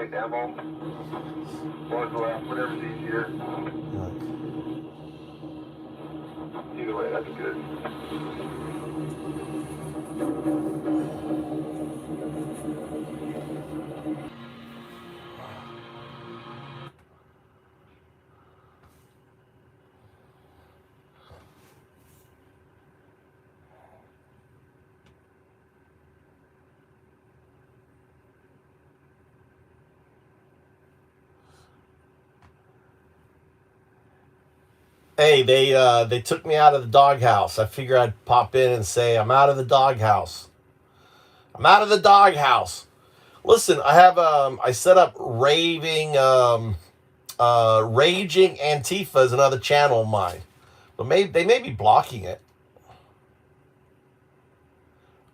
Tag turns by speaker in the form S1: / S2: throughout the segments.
S1: right, ammo. Forward to left, whatever's easier. Either way, that's good.
S2: Hey, they took me out of the doghouse. I figure I'd pop in and say I'm out of the doghouse. I'm out of the doghouse. Listen, I set up raging Antifa is another channel of mine, but maybe they may be blocking it.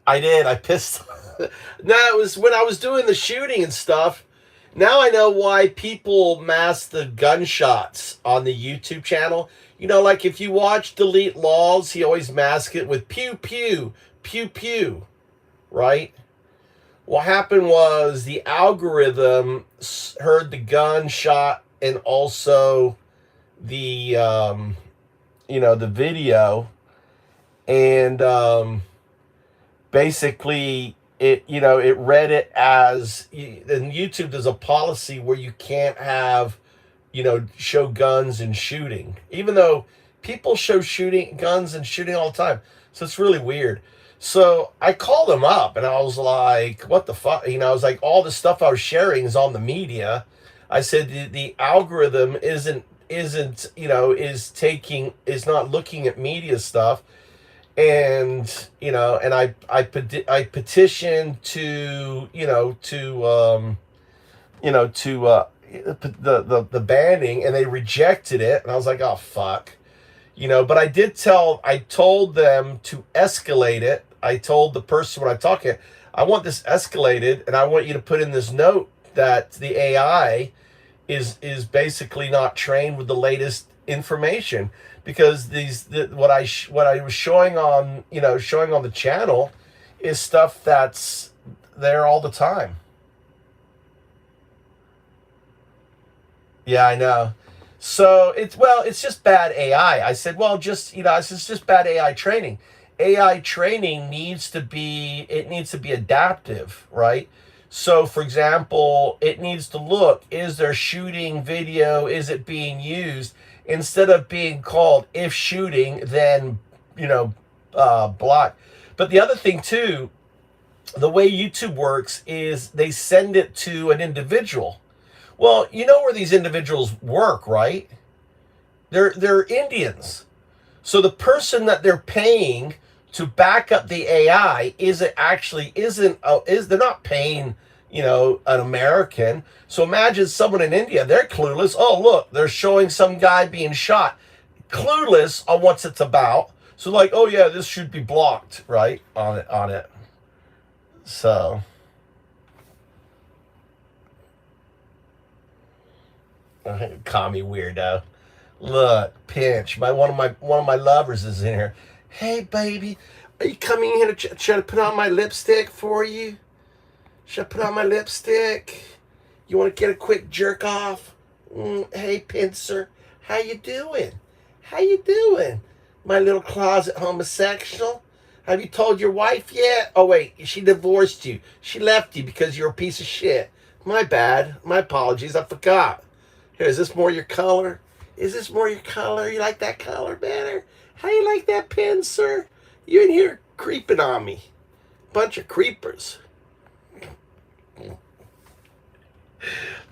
S2: I did. I pissed. No, it was when I was doing the shooting and stuff. Now I know why people mask the gunshots on the YouTube channel. You know, like if you watch Delete Laws, he always masks it with pew pew, pew pew, right? What happened was the algorithm heard the gunshot and also the the video, and basically it read it as, and YouTube does a policy where you can't have show guns and shooting, even though people show shooting guns and shooting all the time. So it's really weird. So I called them up and I was like, what the fuck? I was like, all the stuff I was sharing is on the media. I said the algorithm isn't is not looking at media stuff. And and I petitioned to the banning, and they rejected it, and I was like, oh fuck. But I told them to escalate it. I told the person when I'm talking, I want this escalated, and I want you to put in this note that the AI is basically not trained with the latest information, because what I was showing on the channel is stuff that's there all the time. Yeah, I know. So it's just bad AI. I said, well, it's just bad AI training. AI training needs to be adaptive, right? So, for example, it needs to look, is there shooting video? Is it being used? Instead of being called, if shooting, then, block. But the other thing, too, the way YouTube works is they send it to an individual. Well, you know where these individuals work, right? They're Indians. So the person that they're paying to back up the AI they're not paying, an American. So imagine someone in India, they're clueless. Oh, look, they're showing some guy being shot. Clueless on what it's about. So like, oh yeah, this should be blocked, right? On it. So commie weirdo. Look, Pinch, one of my lovers is in here. Hey, baby, are you coming here to try to put on my lipstick for you? Should I put on my lipstick? You want to get a quick jerk off? Hey, Pincer, how you doing? How you doing, my little closet homosexual? Have you told your wife yet? Oh wait, she divorced you. She left you because you're a piece of shit. My bad. My apologies. I forgot. Here, is this more your color? Is this more your color? You like that color better? How you like that pen, sir? You in here creeping on me. Bunch of creepers.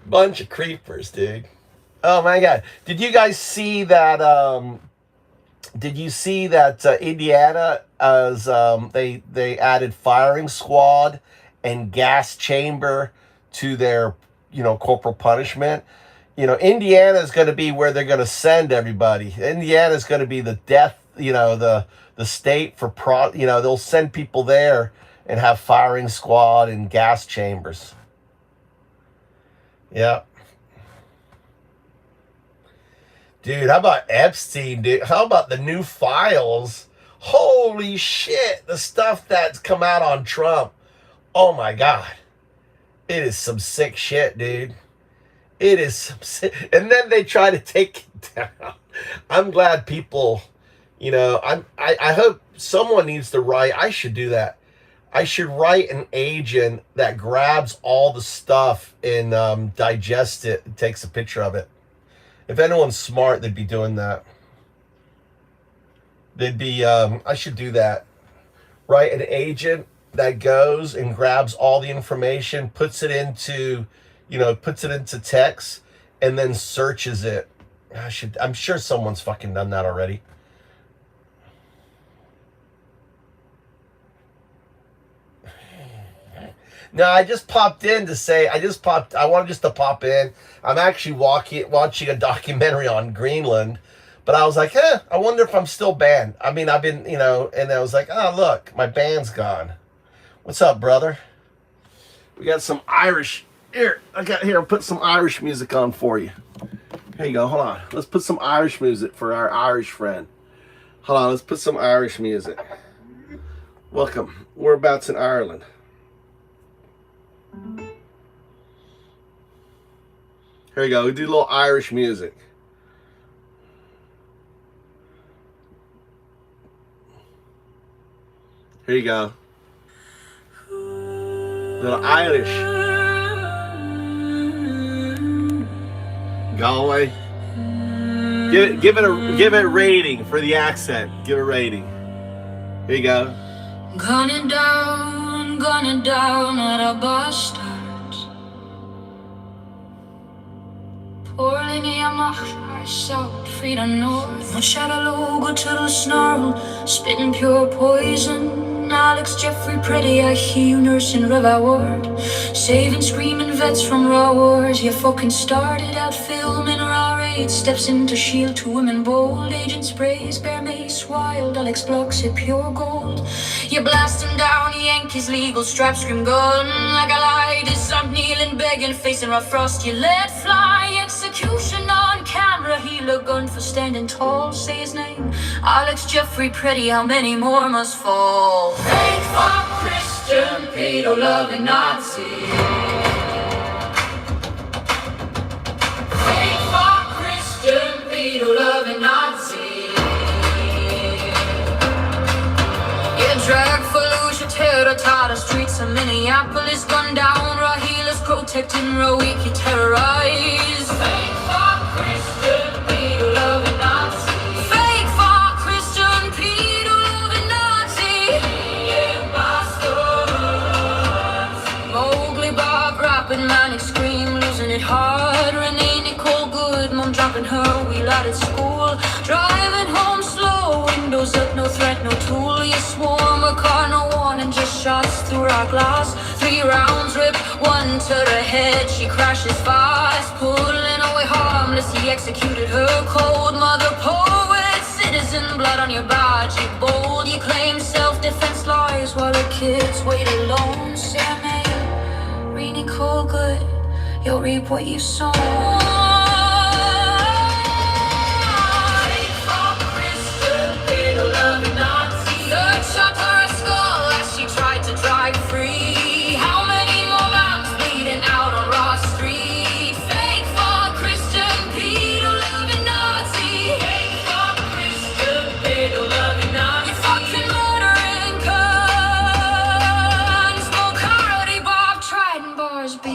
S2: Bunch of creepers, dude. Oh my God. Did you guys see that, Indiana, as they added firing squad and gas chamber to their, corporal punishment? Indiana is going to be where they're going to send everybody. Indiana is going to be the death, the state for they'll send people there and have firing squad and gas chambers. Yeah. Dude, how about Epstein, dude? How about the new files? Holy shit, the stuff that's come out on Trump. Oh my God. It is some sick shit, dude. It is some sick. And then they try to take it down. I'm glad people, I hope someone needs to write. I should do that. I should write an agent that grabs all the stuff and digests it and takes a picture of it. If anyone's smart, they'd be doing that. I should do that. Write an agent that goes and grabs all the information, puts it into text, and then searches it. I'm sure someone's fucking done that already. No, I just popped in to say, I wanted just to pop in. I'm actually watching a documentary on Greenland, but I was like, I wonder if I'm still banned. I mean, I've been, and I was like, oh, look, my band's gone. What's up, brother? We got some Irish, I'll put some Irish music on for you. Here you go, hold on. Let's put some Irish music for our Irish friend. Hold on, let's put some Irish music. Welcome, whereabouts in Ireland? Here you go. We do a little Irish music. Here you go. Little Irish. Galway. Give it a rating for the accent. Give it a rating. Here you go.
S3: Gunning down at a bus stop. Pouring in my heart, south, freedom north. One shot of logo to the snarl, spitting pure poison. Alex, Jeffrey, Pretty, I hear you nursing River Ward. Saving screaming vets from raw wars. You fucking started out filming raw raids. Steps into shield, 2 women bold. Agent sprays, bear mace, wild. Alex blocks it, pure gold. You blasting down Yankees legal strap, scream gun like a light is up, kneeling, begging, facing rough frost. You let fly execution on camera. Heal a gun for standing tall. Say his name, Alex, Jeffrey, Pretty. How many more must fall? Fake fuck Christian, pedo loving Nazi. Fake fuck Christian, pedo loving Nazi. Drag Fallujah, terror, streets of Minneapolis, gun down, Rahilas protecting Rawiki, terrorize. Fake for Christian, pedo loving Nazi. Fake for Christian, pedo loving Nazi. Bastards. Mowgli, Bob, rapping, manic scream, losing it hard. Renee, Nicole, good, mom dropping her wheel out at school. Driving home slow, windows up, no threat, no tool. You swarm a car, no warning, just shots through our glass. 3 rounds rip, 1 to the head. She crashes fast, pulling away harmless. He executed her cold. Mother poet, citizen, blood on your badge. You bold, you claim self-defense lies while the kids wait alone. Sam Mayer, Renee Cole, good, you'll reap what you sow.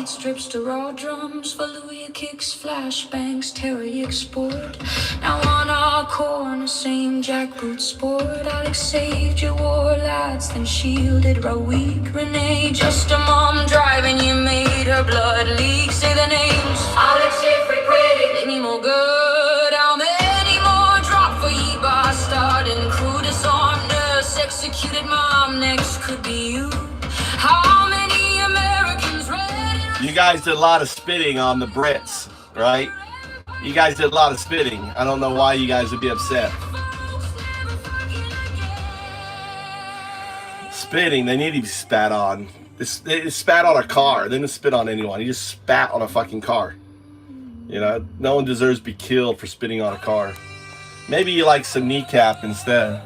S3: Strips to raw drums, Valuia kicks, flashbangs, terror you export. Now on our corner, same jackboot sport. Alex saved your war lads, then shielded Rawik. Renee, just a mom driving, you made her blood leak. Say the names, Alex, Jeffrey, Pretty, any more good? How many more drop for ye bastard? And crew disarmed nurse, executed mom, next could be you. How many Americans ready?
S2: You guys did a lot of spitting on the Brits, right? You guys did a lot of spitting. I don't know why you guys would be upset. Spitting, they need to be spat on. They spat on a car. They didn't spit on anyone. He just spat on a fucking car. You know, no one deserves to be killed for spitting on a car. Maybe you like some Kneecap instead.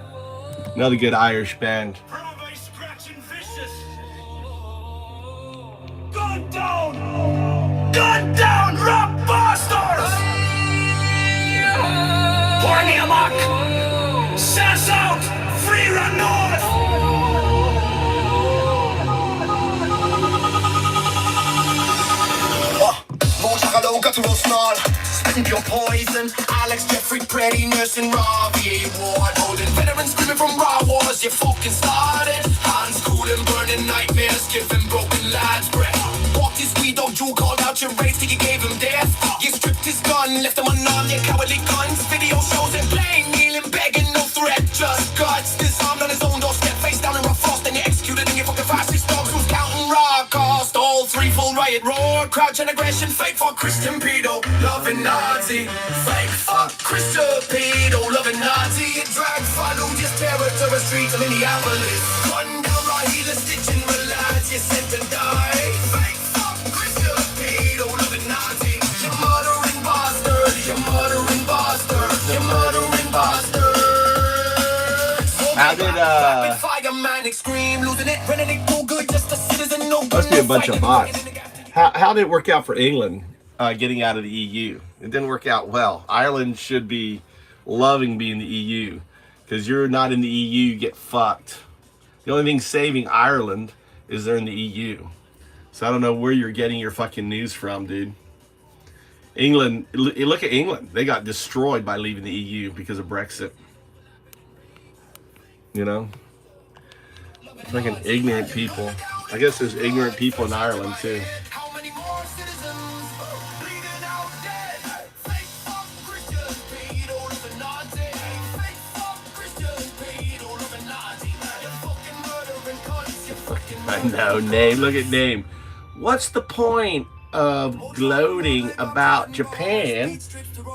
S2: Another good Irish band.
S4: Probably scratching vicious. Good dog.
S3: hello, guttural snarl. Spitting pure poison. Alex, Jeffrey, Pretty, Nurse, and Robbie Ward. Holding veterans screaming from raw wars. You fucking started. Hands cooling, burning nightmares, giving broken lads breath. Walked his weed dog, you called out your race till you gave him death. You stripped his gun, left him unarmed, your cowardly guns. Video shows him playing, kneeling, begging, no threat, just guts. Disarmed on his own doorstep, face down in rough frost, and you executed in your fucking fascist dogs who's counting raw cost. All three full riot roar, crouch and aggression, fake for Christian pedo, loving Nazi. Fake fuck Christian pedo, loving Nazi. You drag follow just terror to the streets of Minneapolis. Gun down Rahila, stitching the lads, you sent to die. Fake fuck Christian pedo, loving Nazi. You murdering bastard, you murdering bastard, you murdering bastard.
S2: How did must be a bunch of bots. How did it work out for England getting out of the EU? It didn't work out well. Ireland should be loving being in the EU, because you're not in the EU, you get fucked. The only thing saving Ireland is they're in the EU. So I don't know where you're getting your fucking news from, dude. England, look at England. They got destroyed by leaving the EU because of Brexit. You know? Fucking ignorant people. I guess there's ignorant people in Ireland too. I know, Name. Look at Name. What's the point of gloating about Japan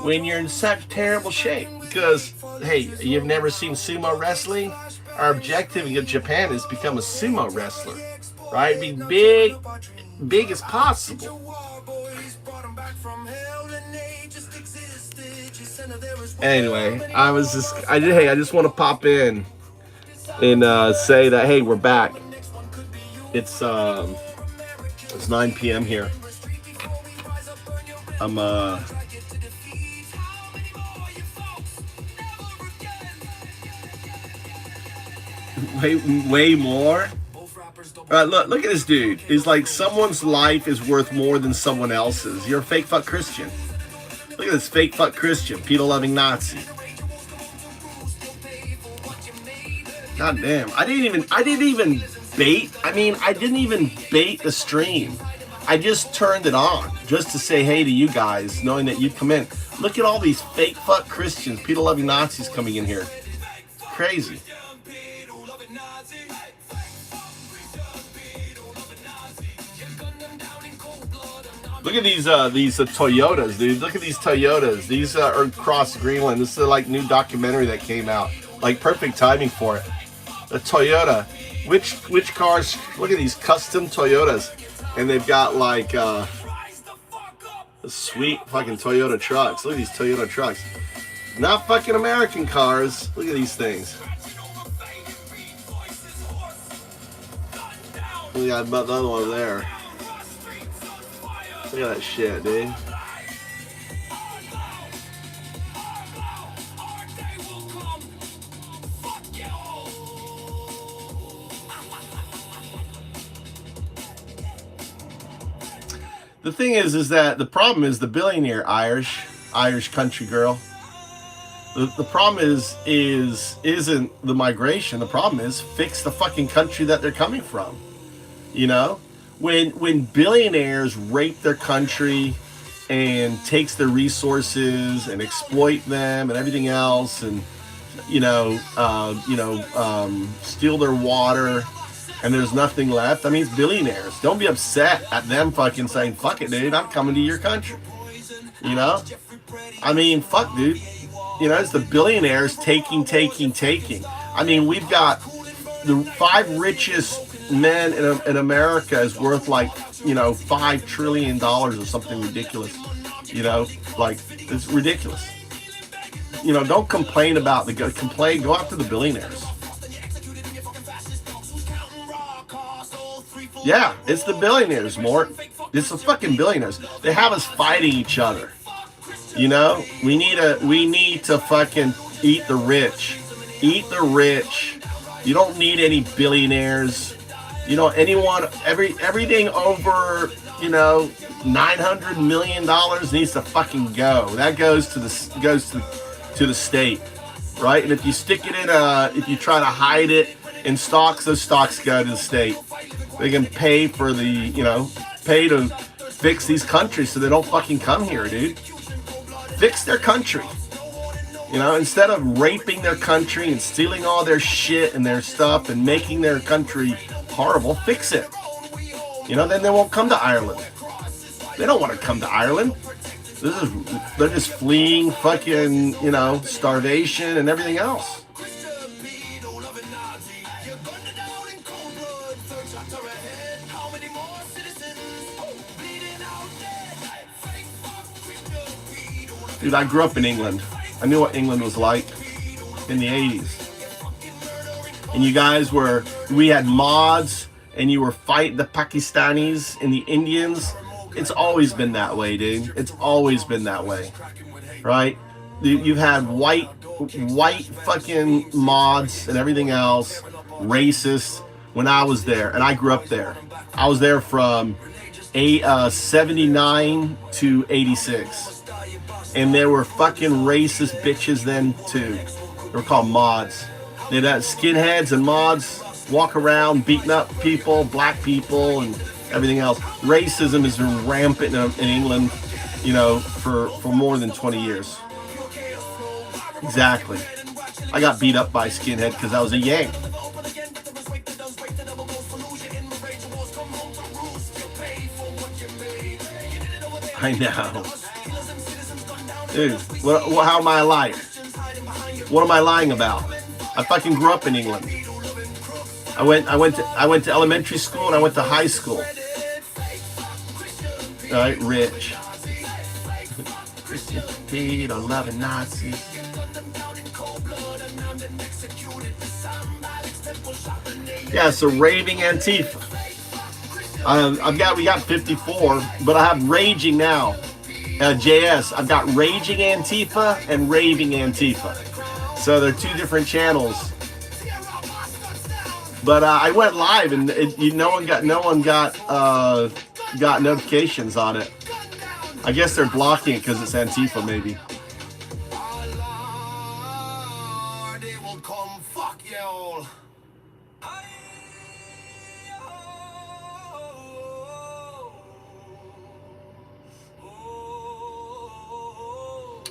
S2: when you're in such terrible shape? Because, hey, you've never seen sumo wrestling? Our objective in Japan is become a sumo wrestler, right? Be big as possible. Anyway, I just want to pop in and say that, hey, we're back. It's 9 p.m. here. I'm way more. Look at this dude. It's like someone's life is worth more than someone else's. You're a fake fuck Christian. Look at this fake fuck Christian, pedo loving Nazi. God damn. I didn't even bait. I didn't even bait the stream. I just turned it on just to say hey to you guys, knowing that you'd come in. Look at all these fake fuck Christians, pedo loving Nazis coming in here. It's crazy. Look at these Toyotas, dude. Look at these Toyotas. These are across Greenland. This is like new documentary that came out. Like perfect timing for it. The Toyota. Which cars? Look at these custom Toyotas, and they've got like sweet fucking Toyota trucks. Look at these Toyota trucks. Not fucking American cars. Look at these things. We got another one there. Look at that shit, dude. The thing is that the problem is the billionaire Irish country girl. The problem isn't the migration. The problem is fix the fucking country that they're coming from. You know? When billionaires rape their country and takes their resources and exploit them and everything else, and steal their water, and there's nothing left. I mean, it's billionaires. Don't be upset at them fucking saying, fuck it, dude, I'm coming to your country. You know? I mean, fuck, dude. You know, it's the billionaires taking. I mean, we've got the 5 richest men in America is worth like, $5 trillion or something ridiculous. Like, it's ridiculous. Don't complain about go after the billionaires. Yeah, it's the billionaires, Mort. It's the fucking billionaires. They have us fighting each other. We need to fucking eat the rich. Eat the rich. You don't need any billionaires. Everything over, $900 million needs to fucking go. That goes to the state, right? And if you stick it in if you try to hide it in stocks, those stocks go to the state. They can pay for pay to fix these countries so they don't fucking come here, dude. Fix their country. Instead of raping their country and stealing all their shit and their stuff and making their country horrible, fix it. Then they won't come to Ireland. They don't want to come to Ireland. They're just fleeing fucking, starvation and everything else. Dude, I grew up in England. I knew what England was like in the 80s. And you guys we had mods, and you were fighting the Pakistanis and the Indians. It's always been that way, dude. It's always been that way, right? You've had white fucking mods and everything else, racist. When I was there, and I grew up there, I was there from 79 to 86. And there were fucking racist bitches then too. They were called mods. They had skinheads and mods walk around beating up people, black people, and everything else. Racism has been rampant in England, for more than 20 years. Exactly. I got beat up by a skinhead because I was a Yank. I know. Dude, how am I lying? What am I lying about? I fucking grew up in England. I went to elementary school and I went to high school. All right, rich. Christian Peter, loving Nazis. Yeah, so raving Antifa. We got 54, but I have raging now. JS, I've got Raging Antifa and Raving Antifa. So they're two different channels. But I went live and no one got notifications on it. I guess they're blocking it because it's Antifa, maybe.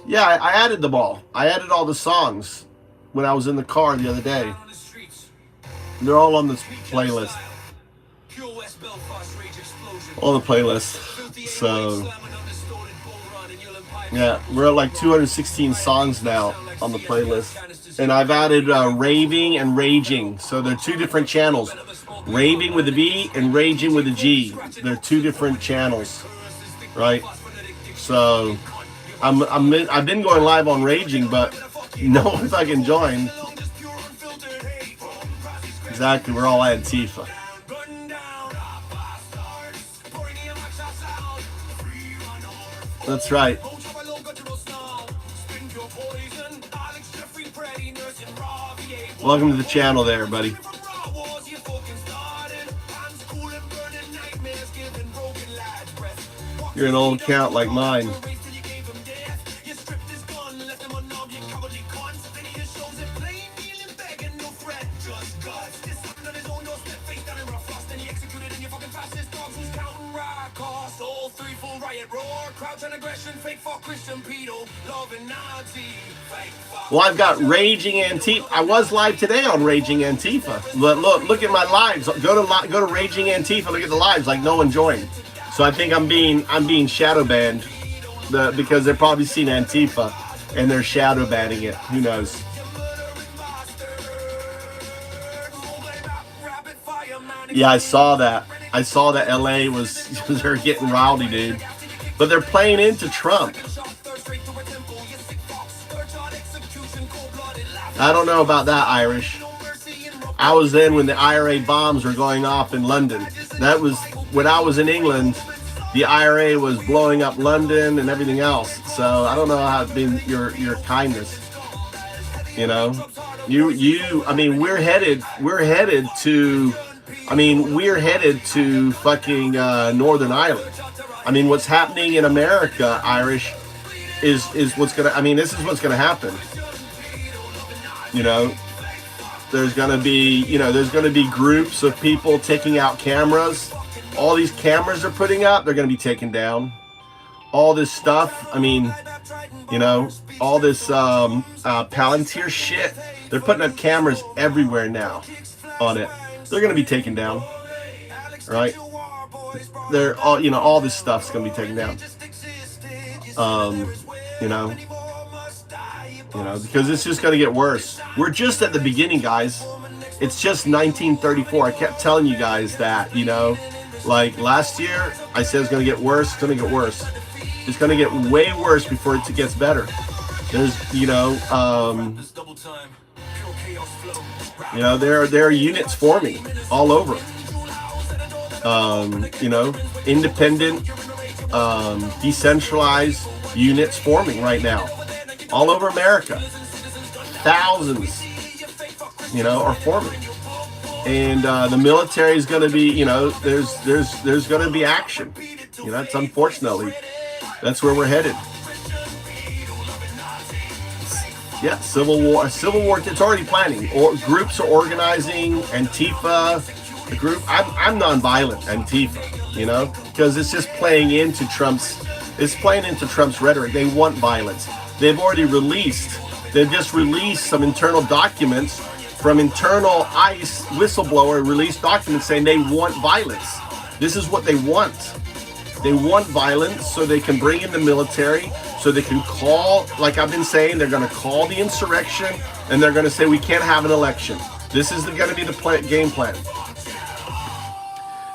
S2: Yeah, I added them all. I added all the songs when I was in the car the other day. They're all on this playlist. All the playlists. So, yeah, we're at like 216 songs now on the playlist. And I've added Raving and Raging. So they're two different channels. Raving with a V and Raging with a G. They're two different channels. Right? So I've been going live on Raging, but no one fucking joined. Exactly, we're all Antifa. That's right. Welcome to the channel there, buddy. You're an old account like mine. Well, I've got Raging Antifa. I was live today on Raging Antifa. But look at my lives. Go to Raging Antifa. Look at the lives. Like no one joined. So I think I'm being shadow banned because they're probably seen Antifa and they're shadow banning it. Who knows? Yeah, I saw that. I saw that LA was they're getting rowdy, dude. But they're playing into Trump. I don't know about that, Irish. I was then when the IRA bombs were going off in London. That was when I was in England. The IRA was blowing up London and everything else. So I don't know how it's been your kindness. You know, I mean, we're headed to I mean, we're headed to fucking Northern Ireland. I mean, what's happening in America, Irish, is what's gonna. I mean, this is what's gonna happen. You know, there's gonna be groups of people taking out cameras. All these cameras they're putting up, they're gonna be taken down. All this stuff. I mean, you know, all this Palantir shit. They're putting up cameras everywhere now on it. They're gonna be taken down, right? They're all, you know, all this stuff's gonna be taken down. You know, because it's just gonna get worse. We're just at the beginning, guys. It's just 1934. I kept telling you guys that, you know, like last year, I said it's gonna get worse. It's gonna get worse. It's gonna get way worse before it gets better. There's, there are units forming all over. Independent, decentralized units forming right now, all over America. Thousands, are forming, and the military is going to be, there's going to be action. It's unfortunately that's where we're headed. Yeah, civil war. It's already planning. Or groups are organizing. Antifa, the group. I'm nonviolent. Antifa, because it's just playing into Trump's. It's playing into Trump's rhetoric. They want violence. They've just released some internal documents from internal ICE whistleblower released documents saying they want violence. This is what they want. They want violence so they can bring in the military. So they can call, like I've been saying, they're going to call the insurrection, and they're going to say we can't have an election. This is going to be the game plan.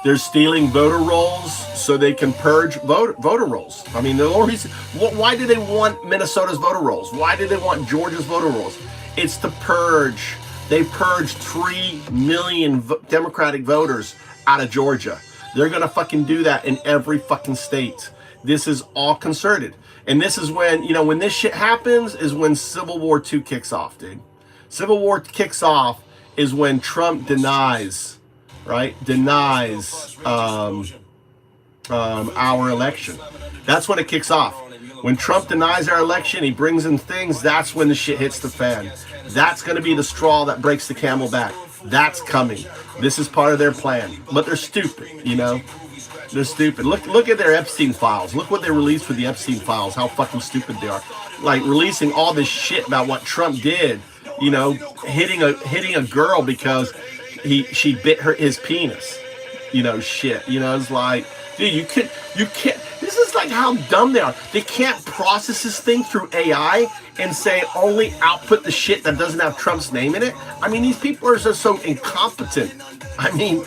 S2: They're stealing voter rolls so they can purge voter rolls. I mean, the only reason, why do they want Minnesota's voter rolls? Why do they want Georgia's voter rolls? It's to purge. They purged 3 million Democratic voters out of Georgia. They're going to fucking do that in every fucking state. This is all concerted. And this is when, when this shit happens is when Civil War II kicks off, dude. Civil War kicks off is when Trump denies, right? Denies our election. That's when it kicks off. When Trump denies our election, he brings in things, that's when the shit hits the fan. That's going to be the straw that breaks the camel back. That's coming. This is part of their plan. But they're stupid, They're stupid. Look at their Epstein files. Look what they released for the Epstein files. How fucking stupid they are. Like releasing all this shit about what Trump did. Hitting a girl because she bit his penis. Shit. It's like, dude, you can't. This is like how dumb they are. They can't process this thing through AI and say only output the shit that doesn't have Trump's name in it. I mean, these people are just so incompetent. I mean,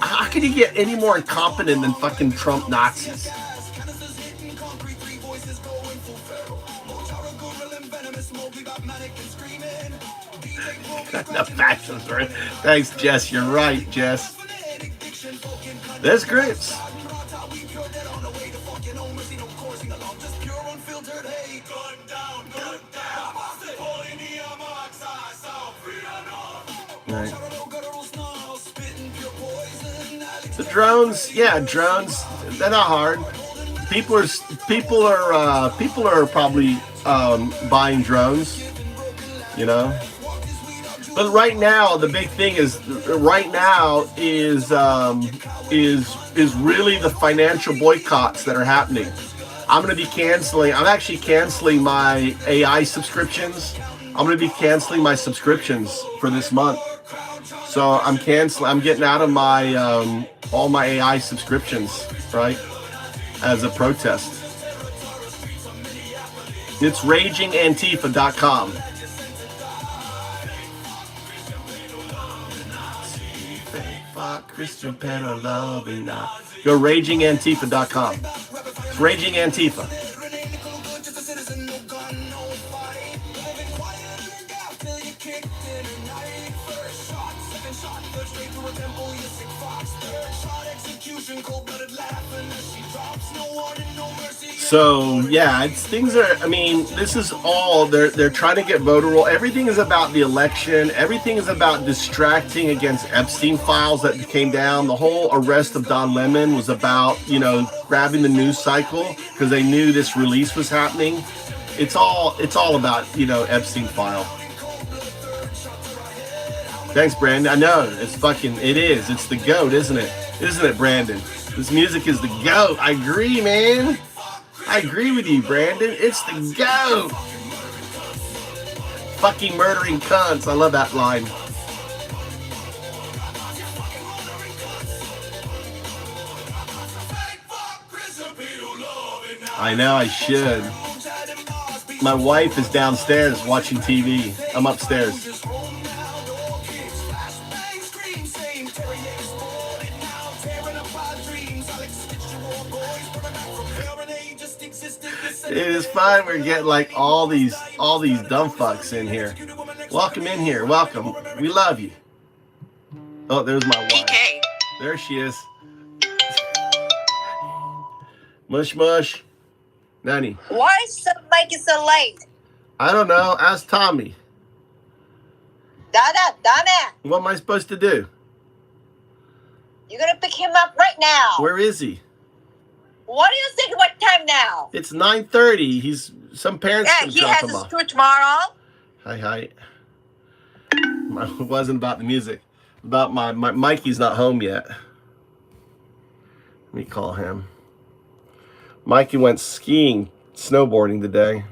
S2: how can you get any more incompetent than fucking Trump Nazis? The factions, right? Thanks, Jess. You're right, Jess. There's groups. Right. The drones, drones. They're not hard. People are probably buying drones. But right now, the big thing is really the financial boycotts that are happening. I'm actually canceling my AI subscriptions. I'm going to be canceling my subscriptions for this month. So I'm getting out of my all my AI subscriptions, right? As a protest. It's ragingantifa.com. Christian Penalove. Go ragingantifa.com. It's Raging Antifa. So yeah, things are. I mean, this is all they're trying to get voter roll. Everything is about the election. Everything is about distracting against Epstein files that came down. The whole arrest of Don Lemon was about grabbing the news cycle because they knew this release was happening. It's all about Epstein file. Thanks, Brandon. I know it is. It's the GOAT, isn't it? Isn't it, Brandon? This music is the GOAT. I agree, man. I agree with you, Brandon. It's the GOAT. Fucking murdering cunts. I love that line. I know I should. My wife is downstairs watching TV. I'm upstairs. It is fun. We're getting like all these dumb fucks in here. Welcome in here. Welcome. We love you. Oh, there's my wife.
S4: PK.
S2: There she is. Mush mush. Nanny.
S4: Why is the mic so late?
S2: I don't know. Ask Tommy.
S4: Dada, dame.
S2: What am I supposed to do?
S4: You're gonna pick him up right now.
S2: Where is he?
S4: What do you think? What time now?
S2: It's 9:30. Some parents
S4: Yeah,
S2: can
S4: he
S2: drop
S4: has
S2: him
S4: a
S2: off.
S4: school tomorrow.
S2: Hi. It wasn't about the music. About my Mikey's not home yet. Let me call him. Mikey went skiing, snowboarding today.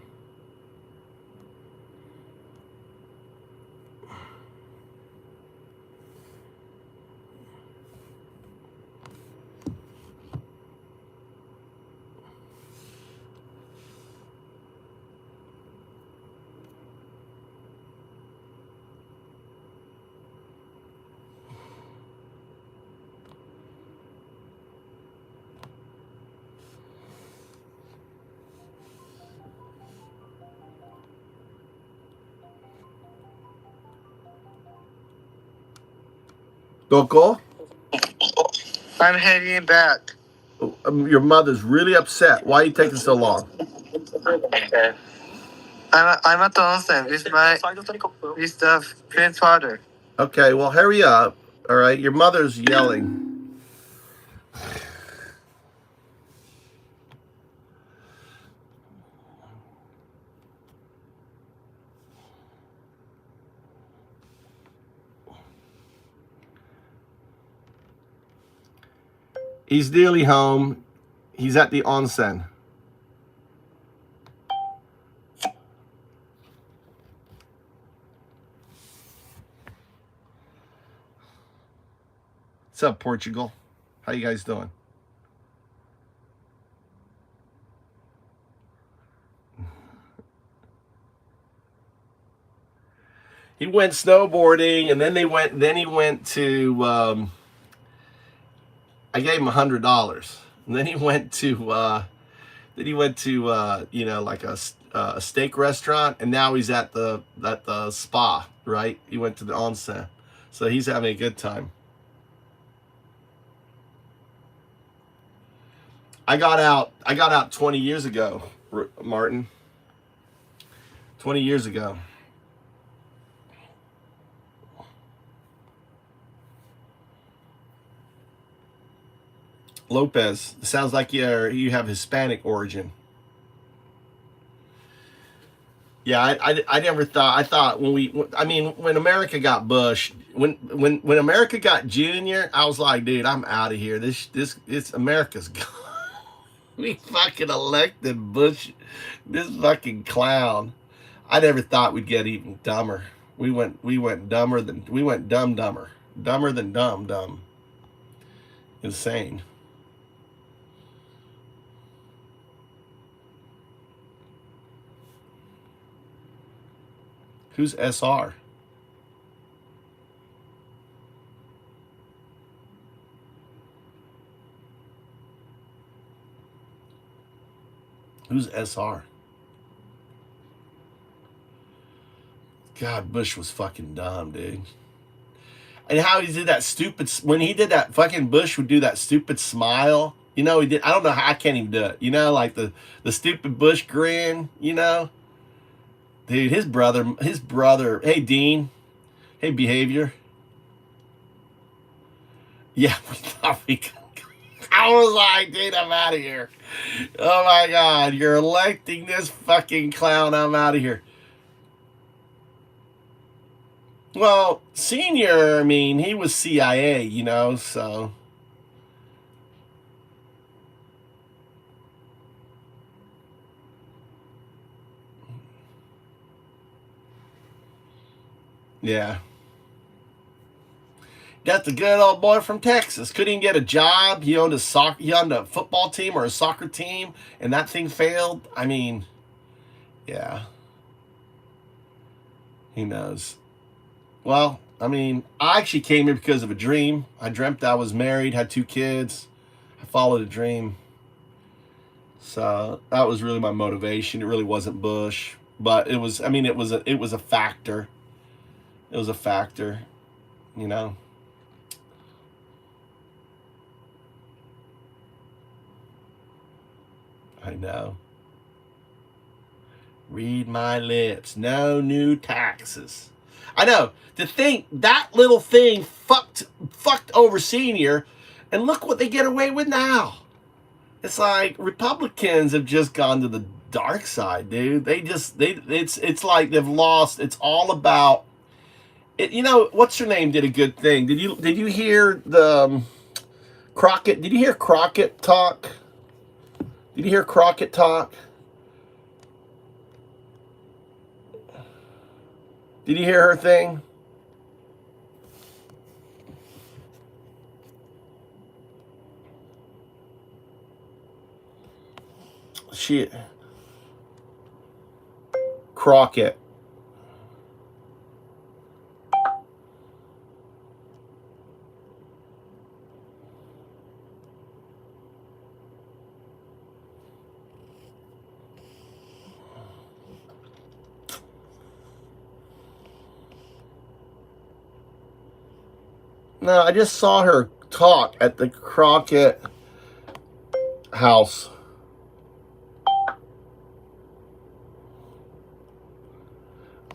S2: Doko?
S5: I'm heading back.
S2: Your mother's really upset. Why are you taking so long?
S5: I'm at the onsen with the grandfather.
S2: Okay, well, hurry up. All right, your mother's yelling. He's nearly home. He's at the onsen. What's up, Portugal? How you guys doing? He went snowboarding, and then he went to. I gave him $100, and then he went to like a steak restaurant, and now he's at the spa. Right? He went to the onsen, so he's having a good time. I got out 20 years ago, Martin. 20 years ago. Lopez, sounds like you have Hispanic origin. Yeah, I never thought. I thought when America got Bush, when America got Junior, I was like, dude, I'm out of here. This America's gone. We fucking elected Bush, this fucking clown. I never thought we'd get even dumber. We went dumber than dumb. Insane. Who's SR? Who's SR? God, Bush was fucking dumb, dude. And how he did that stupid, when he did that, fucking Bush would do that stupid smile You know, he did. I don't know how I can't even do it. You know, like the stupid Bush grin. You know, dude, his brother. Hey, Dean. Hey, behavior. Yeah, we thought we could. I was like, dude, I'm out of here. Oh my God, you're electing this fucking clown. I'm out of here. Well, Senior, I mean, he was CIA, you know, so. Yeah. Got the good old boy from Texas. Couldn't even get a job. He owned a football team or a soccer team, and that thing failed. I mean, yeah. Who knows? Well, I mean, I actually came here because of a dream. I dreamt I was married, had 2 kids. I followed a dream. So that was really my motivation. It really wasn't Bush, but it was. I mean, it was a factor. It was a factor, you know. I know. Read my lips. No new taxes. I know. To think that little thing fucked over Senior, and look what they get away with now. It's like Republicans have just gone to the dark side, dude. It's like they've lost. It's all about it. You know, what's her name did a good thing. Did you hear the Crockett? Did you hear Crockett talk? Did you hear Crockett talk? Did you hear her thing? Crockett. No, I just saw her talk at the Crockett house.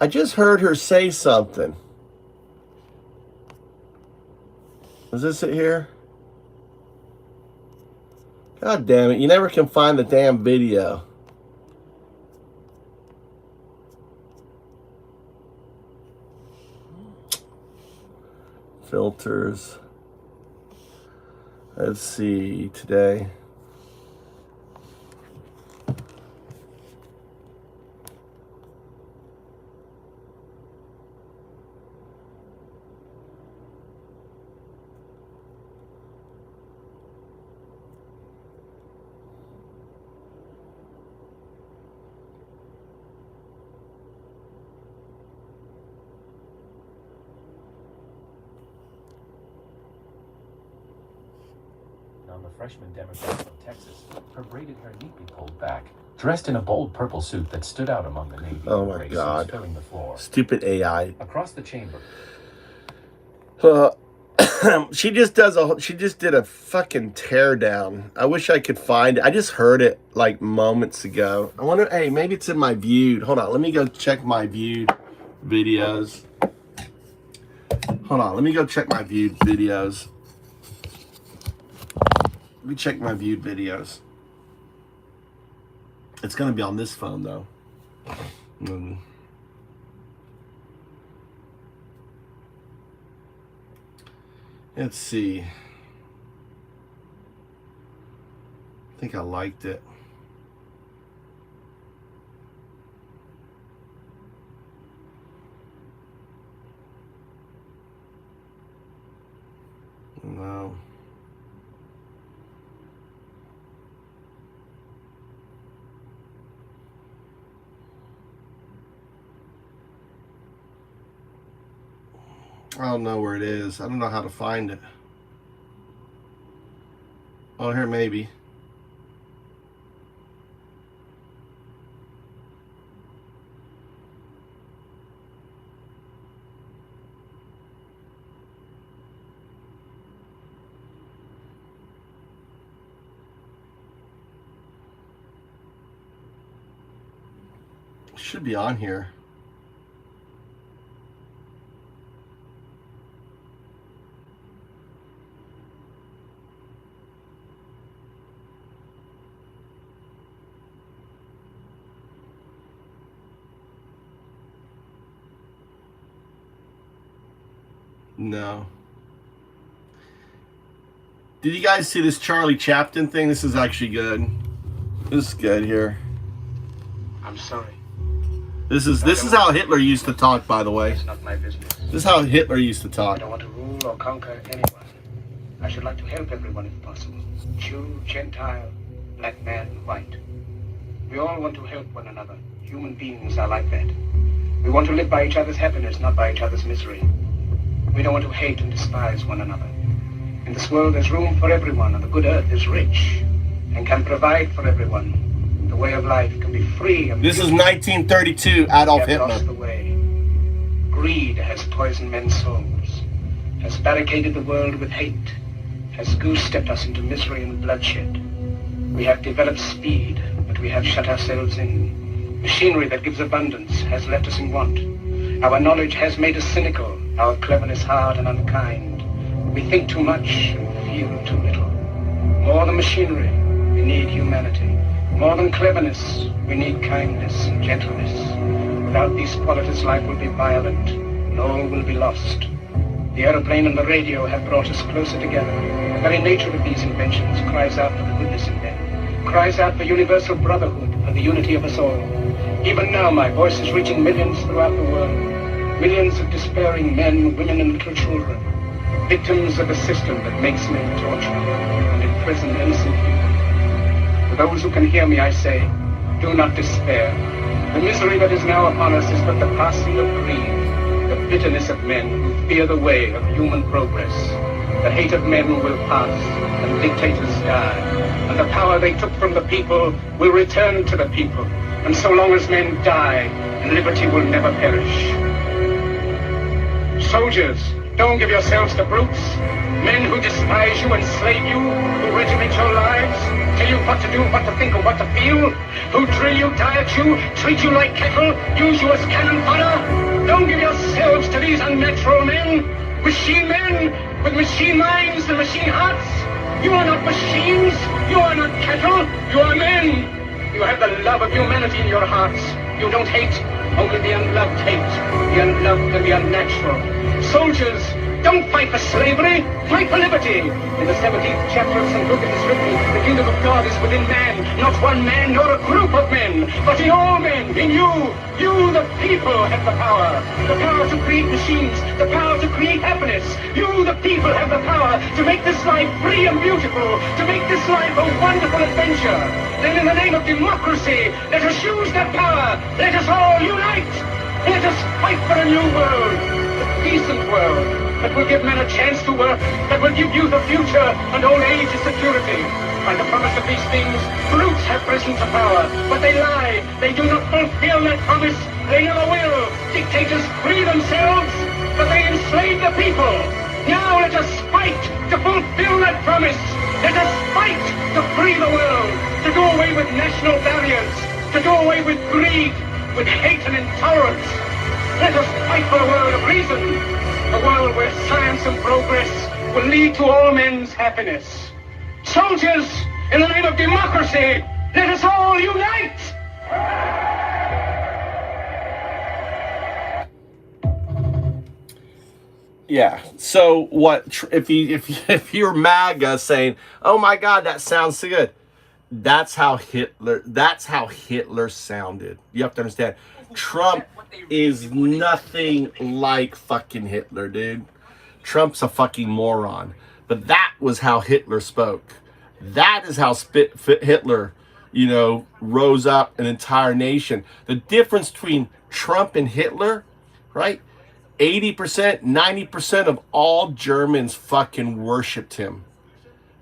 S2: I just heard her say something. Is this it here? God damn it, you never can find the damn video. Filters. Let's see, today.
S6: On the freshman Democrat from Texas, her braided hair neatly pulled back, dressed in a bold purple suit that stood out among the navy
S2: Oh my
S6: gray
S2: God.
S6: suits filling the floor.
S2: Stupid AI.
S6: Across the chamber.
S2: She just did a fucking tear down. I wish I could find it. I just heard it like moments ago. I wonder, hey, maybe it's in my viewed. Hold on, let me go check my viewed videos. Hold on, let me go check my viewed videos. Let me check my viewed videos. It's gonna be on this phone though. Let's see. I think I liked it. No. I don't know where it is. I don't know how to find it. Oh, here maybe. Should be on here. No. Did you guys see this Charlie Chaplin thing? This is actually good. This is good here.
S1: I'm sorry.
S2: This is how Hitler used to talk, by the way.
S1: It's not my business.
S2: This is how Hitler used to
S1: I
S2: talk.
S1: don't want to rule or conquer anyone. I should like to help everyone if possible. Jew, Gentile, black man, white. We all want to help one another. Human beings are like that. We want to live by each other's happiness, not by each other's misery. We don't want to hate and despise one another. In this world there's room for everyone, and the good earth is rich and can provide for everyone. The way of life can be free and
S2: This is
S1: beautiful.
S2: 1932, Adolf
S1: We have lost
S2: Hitler.
S1: the way. Greed has poisoned men's souls, has barricaded the world with hate, has goose-stepped us into misery and bloodshed. We have developed speed, but we have shut ourselves in. Machinery that gives abundance has left us in want. Our knowledge has made us cynical, our cleverness hard and unkind. We think too much and feel too little. More than machinery, we need humanity. More than cleverness, we need kindness and gentleness. Without these qualities, life will be violent, and all will be lost. The aeroplane and the radio have brought us closer together. The very nature of these inventions cries out for the goodness in men, cries out for universal brotherhood, for the unity of us all. Even now, my voice is reaching millions throughout the world. Millions of despairing men, women, and little children, victims of a system that makes men torture and imprison innocent people. For those who can hear me, I say, do not despair. The misery that is now upon us is but the passing of greed, the bitterness of men who fear the way of human progress. The hate of men will pass, and dictators die, and the power they took from the people will return to the people. And so long as men die, liberty will never perish. Soldiers, don't give yourselves to brutes, men who despise you, enslave you, who regiment your lives, tell you what to do, what to think, or what to feel, who drill you, diet you, treat you like cattle, use you as cannon fodder. Don't give yourselves to these unnatural men, machine men with machine minds and machine hearts. You are not machines, you are not cattle, you are men. You have the love of humanity in your hearts. You don't hate, only the unloved hate, the unloved and the unnatural. Soldiers, don't fight for slavery, fight for liberty. In the 17th chapter of St. Luke it is written, the kingdom of God is within man, not one man nor a group of men, but in all men, in you. You, the people, have the power to create machines, the power to create happiness. You, the people, have the power to make this life free and beautiful, to make this life a wonderful adventure. Then in the name of democracy, let us use that power. Let us all unite. Let us fight for a new world, a decent world, that will give men a chance to work, that will give youth a future and old age a security. By the promise of these things, brutes have risen to power, but they lie. They do not fulfill that promise. They never will. Dictators free themselves, but they enslave the people. Now let us fight to fulfill that promise. Let us fight to free the world, to do away with national barriers, to do away with greed, with hate and intolerance. Let us fight for a world of reason, a world where science and progress will lead to all men's happiness. Soldiers, in the name of democracy, let us all unite!
S2: Yeah. So what? If you're MAGA saying, "Oh my God, that sounds so good," that's how Hitler sounded. You have to understand. Trump is nothing like fucking Hitler, dude. Trump's a fucking moron. But that was how Hitler spoke. That is how Hitler, rose up an entire nation. The difference between Trump and Hitler, right? 80%, 90% of all Germans fucking worshipped him,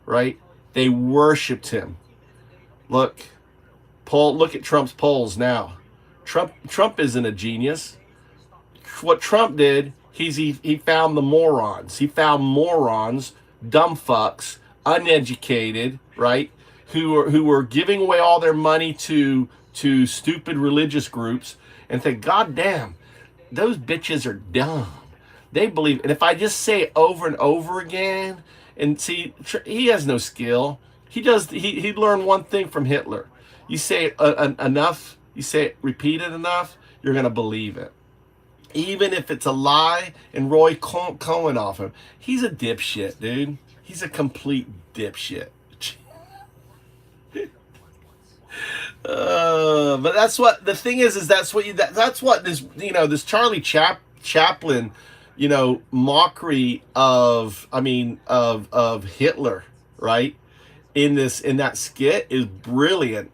S2: right? They worshipped him. Look at Trump's polls now. Trump isn't a genius. What Trump did, he found the morons. He found morons, dumb fucks, uneducated, right? Who were giving away all their money to to stupid religious groups and think, God damn, those bitches are dumb. They believe, and if I just say it over and over again, and see, he has no skill. He learned one thing from Hitler. You say it enough, you say it repeated enough, you're going to believe it. Even if it's a lie, and Roy Cohen off him. He's a dipshit, dude. He's a complete dipshit. But that's what the thing is that's what this, this Charlie Chaplin, mockery of, of Hitler, right? In that skit is brilliant,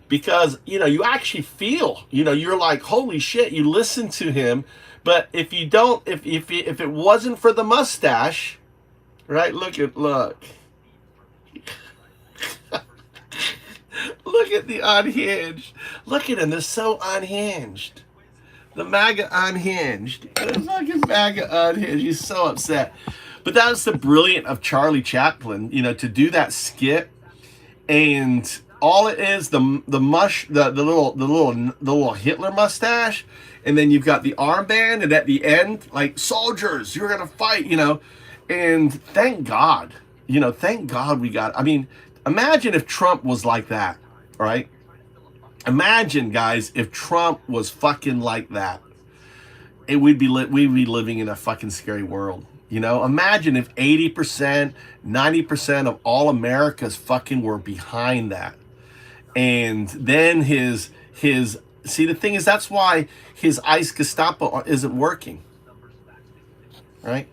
S2: because you actually feel, you're like, holy shit, you listen to him. But if you don't, if it wasn't for the mustache, right? Look look at the unhinged. Look at him, they're so unhinged. The MAGA unhinged. The fucking MAGA unhinged. He's so upset. But that was the brilliant of Charlie Chaplin, to do that skit, and all it is the little Hitler mustache, and then you've got the armband, and at the end, like, soldiers, you're gonna fight, and thank God we got. Imagine if Trump was like that, right? Imagine, guys, if Trump was fucking like that. We'd be living in a fucking scary world. Imagine if 80%, 90% of all Americas fucking were behind that. And then see, the thing is, that's why his ICE Gestapo isn't working. Right?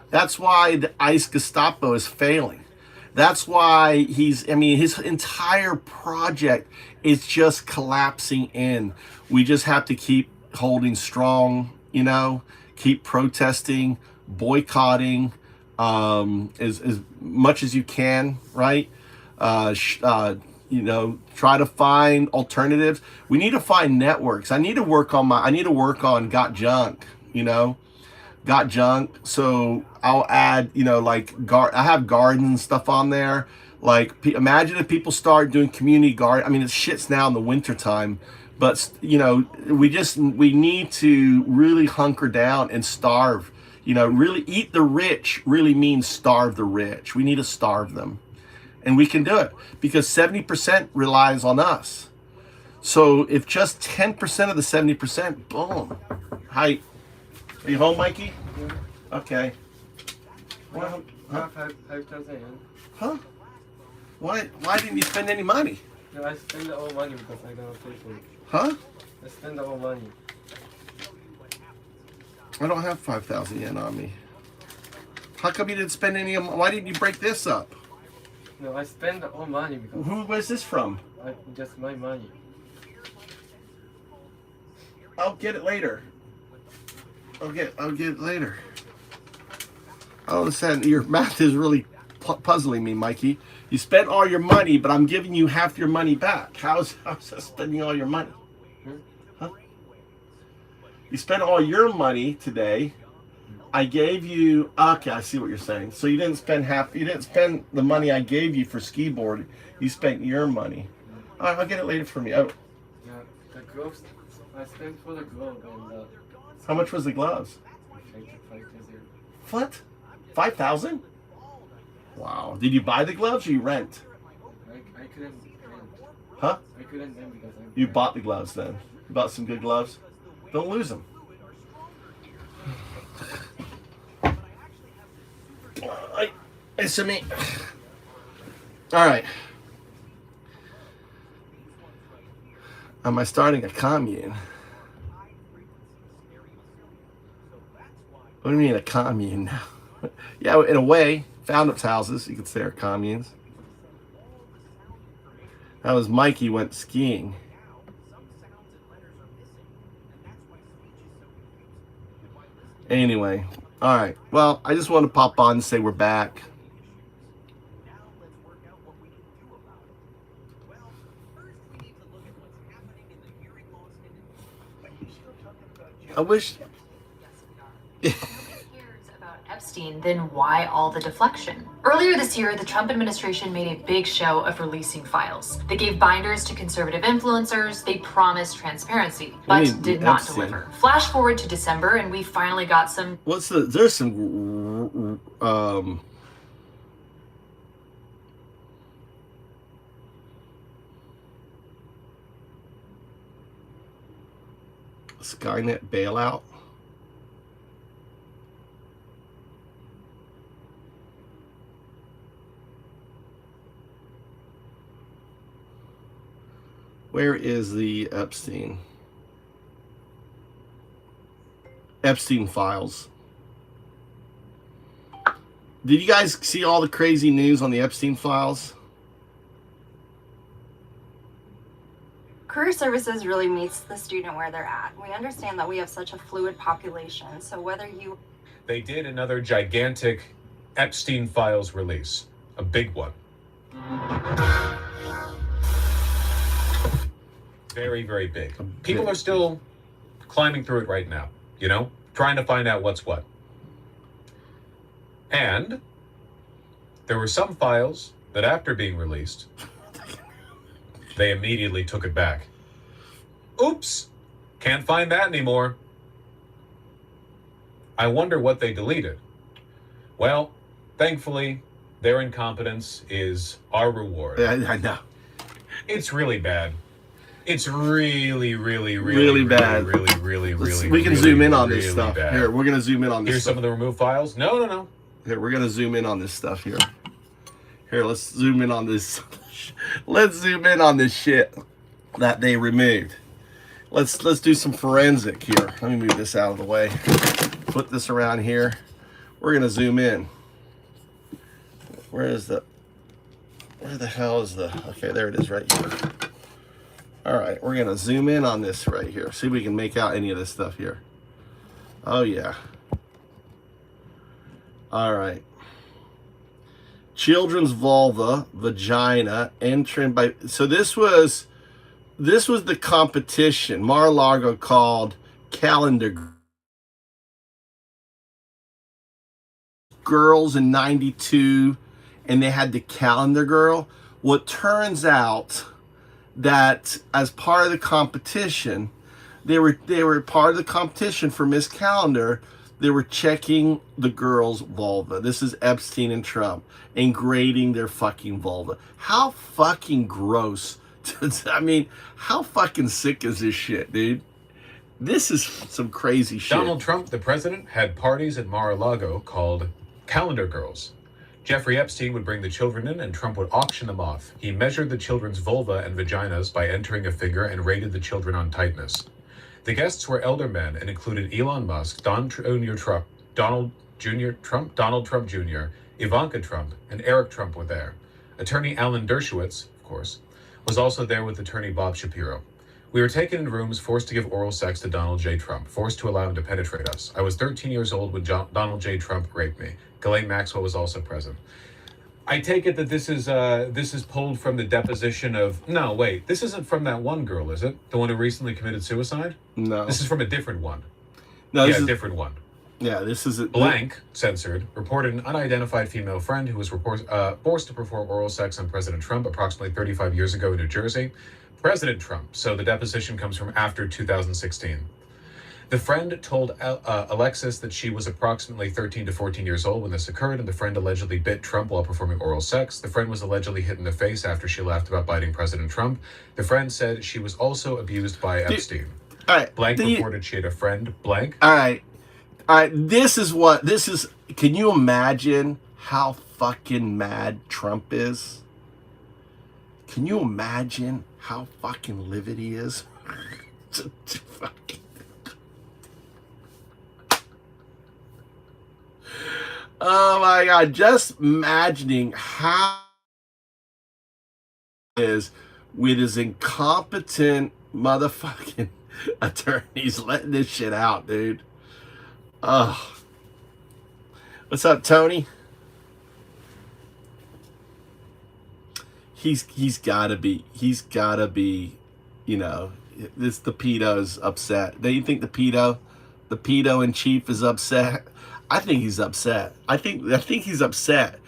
S2: That's why the ICE Gestapo is failing. That's why his entire project is just collapsing in. We just have to keep holding strong, keep protesting, boycotting, as much as you can, right? Try to find alternatives. We need to find networks. I need to work on Got Junk, Got Junk. So I'll add, I have gardens and stuff on there. Like, imagine if people start doing community garden. It's shits now in the winter time, but we need to really hunker down and starve. Really eat the rich really means starve the rich. We need to starve them. And we can do it because 70% relies on us. So if just 10% of the 70%, boom. Hi. Are you home, Mikey? Yeah. Okay. Well, huh?
S7: 5,000.
S2: Huh? Why didn't you spend any money?
S7: No, I spend all money because I don't pay for it.
S2: Huh?
S7: I spend all money.
S2: I don't have 5,000 yen on me. How come you didn't spend any? Why didn't you break this up?
S7: No, I spend all money because.
S2: Who was this from?
S7: Just my money.
S2: I'll get it later. I'll get it later. I don't understand. Your math is really puzzling me, Mikey. You spent all your money, but I'm giving you half your money back. How's that spending all your money? Huh? You spent all your money today. I gave you. Okay, I see what you're saying. So you didn't spend half. You didn't spend the money I gave you for ski board. You spent your money. All right, I'll get it later from you. Oh.
S7: Yeah, the gloves. I spent for the glove and.
S2: How much was the gloves?
S7: 5,000.
S2: What? 5,000? Wow. Did you buy the gloves or you rent?
S7: I couldn't rent.
S2: Huh?
S7: I couldn't rent because
S2: You bought the gloves then. You bought some good gloves. Don't lose them. It's me. All right. Am I starting a commune? What do you mean a commune now? Yeah, in a way, found-ups houses, you could say, are communes. That was Mikey went skiing. Anyway, all right. Well, I just want to pop on and say we're back. I wish.
S8: Nobody cares about Epstein. Epstein, then why all the deflection? Earlier this year, the Trump administration made a big show of releasing files. They gave binders to conservative influencers, they promised transparency, but did not deliver. Flash forward to December, and we finally got some...
S2: There's some... Skynet bailout. Where is the Epstein files? Did you guys see all the crazy news on the Epstein files?
S9: Career services really meets the student where they're at. We understand that we have such a fluid population, so whether you...
S6: They did another gigantic Epstein files release, a big one. Very, very big. People are still climbing through it right now, you know, trying to find out what's what. And there were some files that after being released, they immediately took it back. Oops, can't find that anymore. I wonder what they deleted. Well, thankfully, their incompetence is our reward.
S2: I know.
S6: It's really bad. It's really
S2: bad.
S6: Really
S2: We can zoom in on this stuff.
S6: Bad.
S2: Here, we're gonna zoom in on this.
S6: Here's
S2: stuff.
S6: some of the removed files. No.
S2: Here, we're gonna zoom in on this stuff here. Here, let's zoom in on this. Let's zoom in on this shit that they removed. Let's do some forensic here. Let me move this out of the way. Put this around here. We're gonna zoom in. Where the hell is the... Okay, there it is right here. All right, we're gonna zoom in on this right here. See if we can make out any of this stuff here. Oh yeah. All right. Children's vulva, vagina, entering by... So this was the competition. Mar-a-Lago called calendar girls in 92, and they had the calendar girl. Well, it turns out that as part of the competition, they were part of the competition for Miss Calendar. They were checking the girl's vulva. This is Epstein and Trump, and grading their fucking vulva. How fucking gross. I mean, how fucking sick is this shit, dude? This is some crazy shit.
S6: Donald Trump, the president, had parties at Mar-a-Lago called Calendar Girls. Jeffrey Epstein would bring the children in and Trump would auction them off. He measured the children's vulva and vaginas by entering a figure and rated the children on tightness. The guests were elder men and included Elon Musk, Donald Trump Jr., Ivanka Trump, and Eric Trump were there. Attorney Alan Dershowitz, of course, was also there with attorney Bob Shapiro. We were taken in rooms, forced to give oral sex to Donald J. Trump, forced to allow him to penetrate us. I was 13 years old when Donald J. Trump raped me. Ghislaine Maxwell was also present. I take it that this is pulled from the deposition of... No, wait. This isn't from that one girl, is it? The one who recently committed suicide?
S2: No.
S6: This is from a different one.
S2: No,
S6: yeah, a different one.
S2: Yeah, this is...
S6: Blank, censored, reported an unidentified female friend who was forced to perform oral sex on President Trump approximately 35 years ago in New Jersey. President Trump, so the deposition comes from after 2016. The friend told Alexis that she was approximately 13 to 14 years old when this occurred, and the friend allegedly bit Trump while performing oral sex. The friend was allegedly hit in the face after she laughed about biting President Trump. The friend said she was also abused by Epstein.
S2: All right.
S6: Blank reported she had a friend. Blank.
S2: All right. This is... Can you imagine how fucking mad Trump is? Can you imagine how fucking livid he is? Oh my God, just imagining how he is with his incompetent motherfucking attorneys letting this shit out, dude. Oh. What's up, Tony? He's gotta be, you know, the pedo's upset. Don't you think the pedo in chief is upset? I think he's upset. I think he's upset.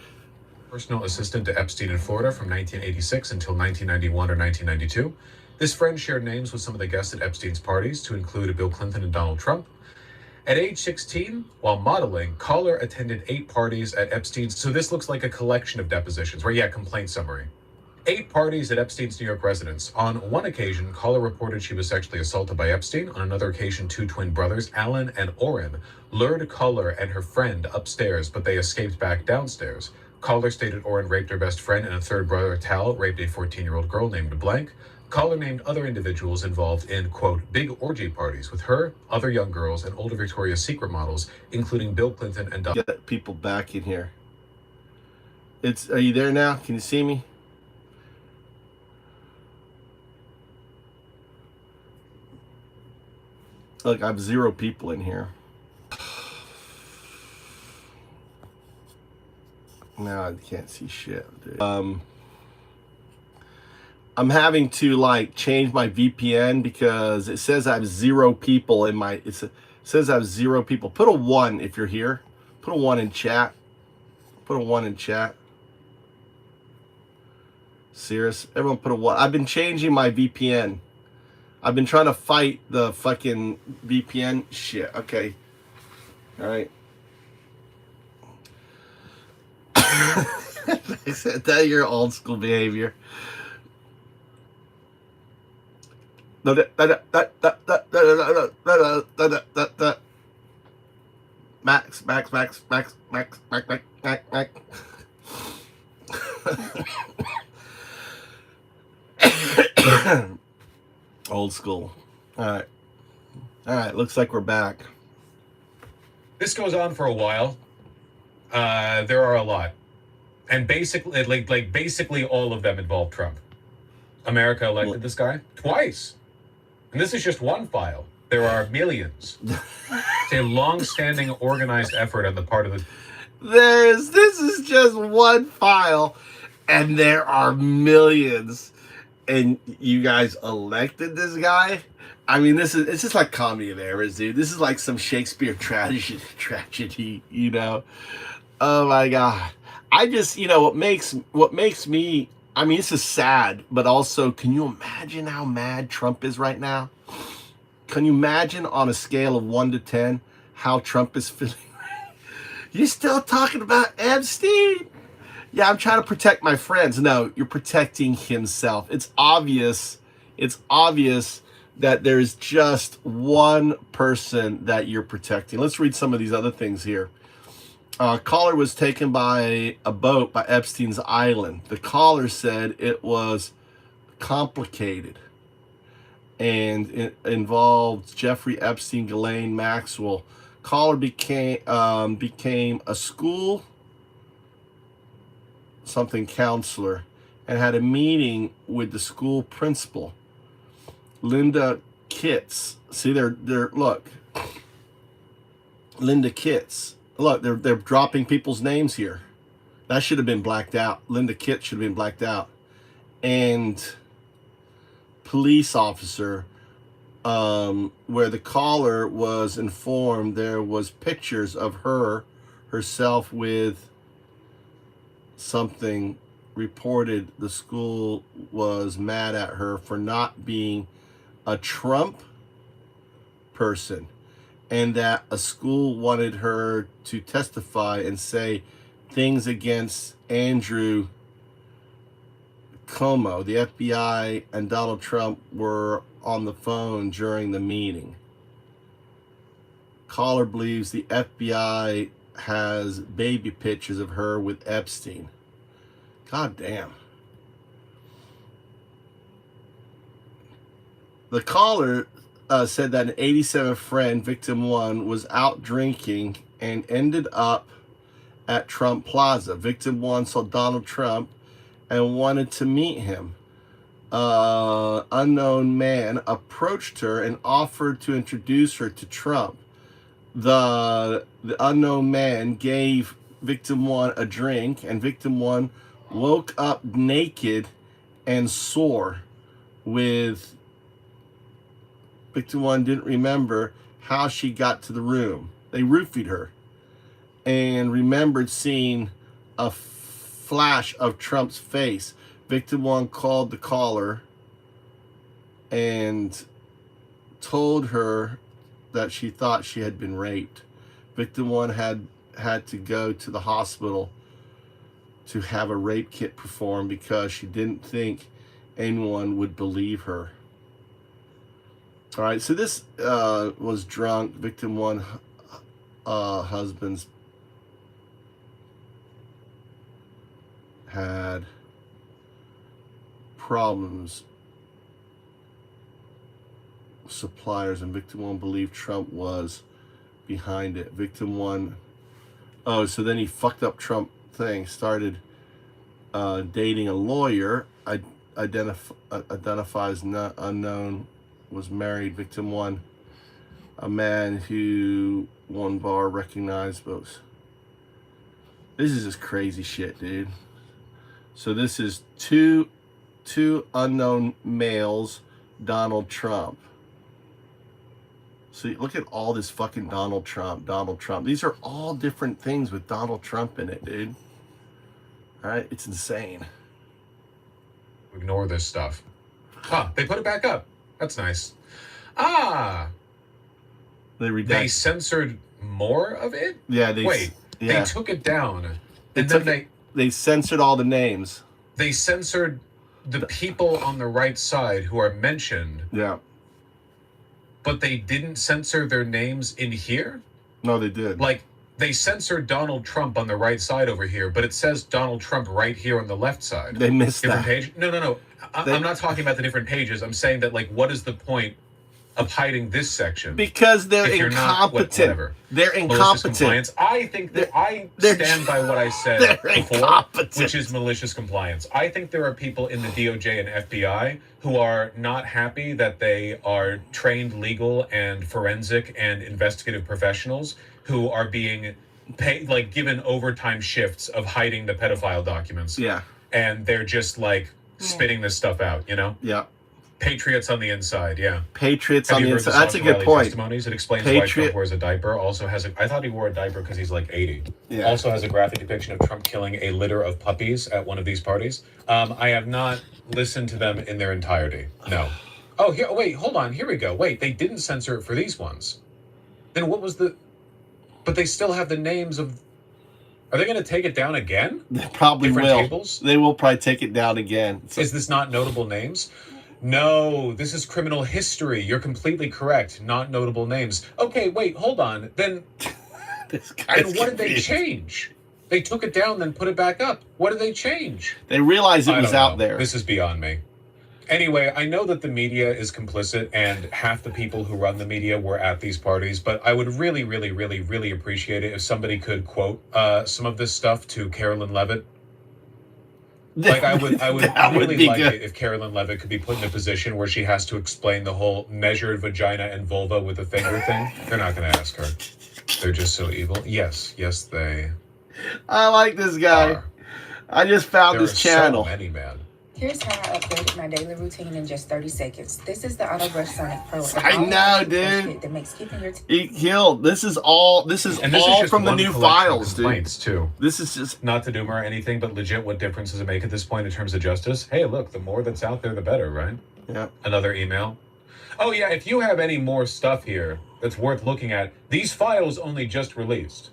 S6: Personal assistant to Epstein in Florida from 1986 until 1991 or 1992. This friend shared names with some of the guests at Epstein's parties, to include Bill Clinton and Donald Trump. At age 16, while modeling, Collar attended 8 parties at Epstein's. So this looks like a collection of depositions, where, yeah, complaint summary. 8 parties at Epstein's New York residence. On one occasion, Collar reported she was sexually assaulted by Epstein. On another occasion, 2 twin brothers, Alan and Orrin, lured Collar and her friend upstairs, but they escaped back downstairs. Collar stated Orrin raped her best friend, and a third brother, Tal, raped a 14-year-old girl named Blank. Collar named other individuals involved in, quote, big orgy parties with her, other young girls, and older Victoria's Secret models, including Bill Clinton and
S2: Get people back in here. Are you there now? Can you see me? Look, I have 0 people in here. Now I can't see shit, dude. I'm having to like change my VPN because it says I have 0 people in my. It says I have 0 people. Put a 1 if you're here. Put a 1 in chat. Put a 1 in chat. Serious? Everyone put a 1. I've been changing my VPN. I've been trying to fight the fucking VPN shit. Okay. All right. I said that your old school behavior. Max. Old school. All right. Looks like we're back.
S6: This goes on for a while. There are a lot, and basically, basically all of them involve Trump. America elected this guy twice, and this is just one file. There are millions. It's a long-standing, organized effort on the part of the.
S2: This is just one file, and there are millions. And you guys elected this guy? I mean, it's just like Comedy of Errors, dude. This is like some Shakespeare tragedy, you know? Oh my God. I just, what makes me, I mean, this is sad, but also, can you imagine how mad Trump is right now? Can you imagine on a scale of 1 to 10 how Trump is feeling? You're still talking about Epstein? Yeah, I'm trying to protect my friends. No, you're protecting himself. It's obvious that there's just one person that you're protecting. Let's read some of these other things here. Caller was taken by a boat by Epstein's Island. The caller said it was complicated, and it involved Jeffrey Epstein, Ghislaine Maxwell. Caller became a school counselor and had a meeting with the school principal, Linda Kitts. See, they're look, Linda Kitts. Look, they're dropping people's names here. That should have been blacked out. Linda Kitts should have been blacked out. And police officer, where the caller was informed there was pictures of herself with something, reported the school was mad at her for not being a Trump person, and that a school wanted her to testify and say things against Andrew Cuomo. The FBI and Donald Trump were on the phone during the meeting. Caller believes the FBI has baby pictures of her with Epstein. God damn. The caller said that an 87 friend, victim 1, was out drinking and ended up at Trump Plaza. Victim 1 saw Donald Trump and wanted to meet him. Unknown man approached her and offered to introduce her to Trump. The unknown man gave victim 1 a drink, and victim 1 woke up naked and sore. With victim 1 didn't remember how she got to the room. They roofied her. and remembered seeing a flash of Trump's face. Victim 1 called the caller and told her that she thought she had been raped. Victim 1 had to go to the hospital to have a rape kit performed because she didn't think anyone would believe her. All right, so this was drunk. Victim 1 husband's had problems with suppliers, and Victim 1 believed Trump was behind it. Victim 1, oh, so then he fucked up Trump thing, started dating a lawyer, identifies not unknown, was married. Victim 1, a man who one bar recognized both. This is just crazy shit, dude. So this is two unknown males, Donald Trump. So look at all this fucking Donald Trump. These are all different things with Donald Trump in it, dude. All right, it's insane.
S6: Ignore this stuff. Huh, they put it back up. That's nice. Ah! They censored more of it?
S2: Yeah,
S6: Wait, they took it down.
S2: They censored all the names.
S6: They censored the people on the right side who are mentioned.
S2: Yeah.
S6: But they didn't censor their names in here?
S2: No, they did.
S6: Like, they censored Donald Trump on the right side over here, but it says Donald Trump right here on the left side.
S2: They missed
S6: different
S2: that.
S6: Page? No. I'm not talking about the different pages. I'm saying that, like, what is the point of hiding this section?
S2: Because they're incompetent. They're incompetent.
S6: Compliance. I think that I stand by what I said before, which is malicious compliance. I think there are people in the DOJ and FBI who are not happy that they are trained legal and forensic and investigative professionals who are being paid, like, given overtime shifts of hiding the pedophile documents.
S2: Yeah.
S6: And they're just like spitting this stuff out, you know?
S2: Yeah.
S6: Patriots on the inside, yeah.
S2: Patriots on the inside. That's a good point.
S6: Testimonies. It explains why Trump wears a diaper. Also has I thought he wore a diaper because he's like 80. Yeah. Also has a graphic depiction of Trump killing a litter of puppies at one of these parties. I have not listened to them in their entirety. No. Oh, here. Wait, hold on. Here we go. Wait, they didn't censor it for these ones. Then what was the? But they still have the names of. Are they going to take it down again?
S2: They probably
S6: Different
S2: will.
S6: Tables?
S2: They will probably take it down again. So,
S6: is this not notable names? No, this is criminal history. You're completely correct. Not notable names. Okay, wait, hold on. Then what did they change? They took it down, then put it back up. What did they change?
S2: They realized it was out there.
S6: This is beyond me. Anyway, I know that the media is complicit and half the people who run the media were at these parties, but I would really, really, really, really appreciate it if somebody could quote some of this stuff to Carolyn Levitt. Like, I would really like it if Carolyn Levitt could be put in a position where she has to explain the whole measured vagina and vulva with a finger thing. They're not going to ask her. They're just so evil. Yes, they
S2: I like this guy.
S6: are.
S2: I just found this channel.
S6: So many, man.
S10: Here's how I updated my daily routine in just 30 seconds. This is the Auto Brush Sonic Pro.
S2: I know, dude.
S10: That makes keeping your
S2: He killed. This is all from the new files, dude.
S6: Too.
S2: This is just
S6: not to doom or anything, but legit, what difference does it make at this point in terms of justice? Hey, look, the more that's out there, the better, right?
S2: Yeah.
S6: Another email. Oh yeah, if you have any more stuff here that's worth looking at, these files only just released.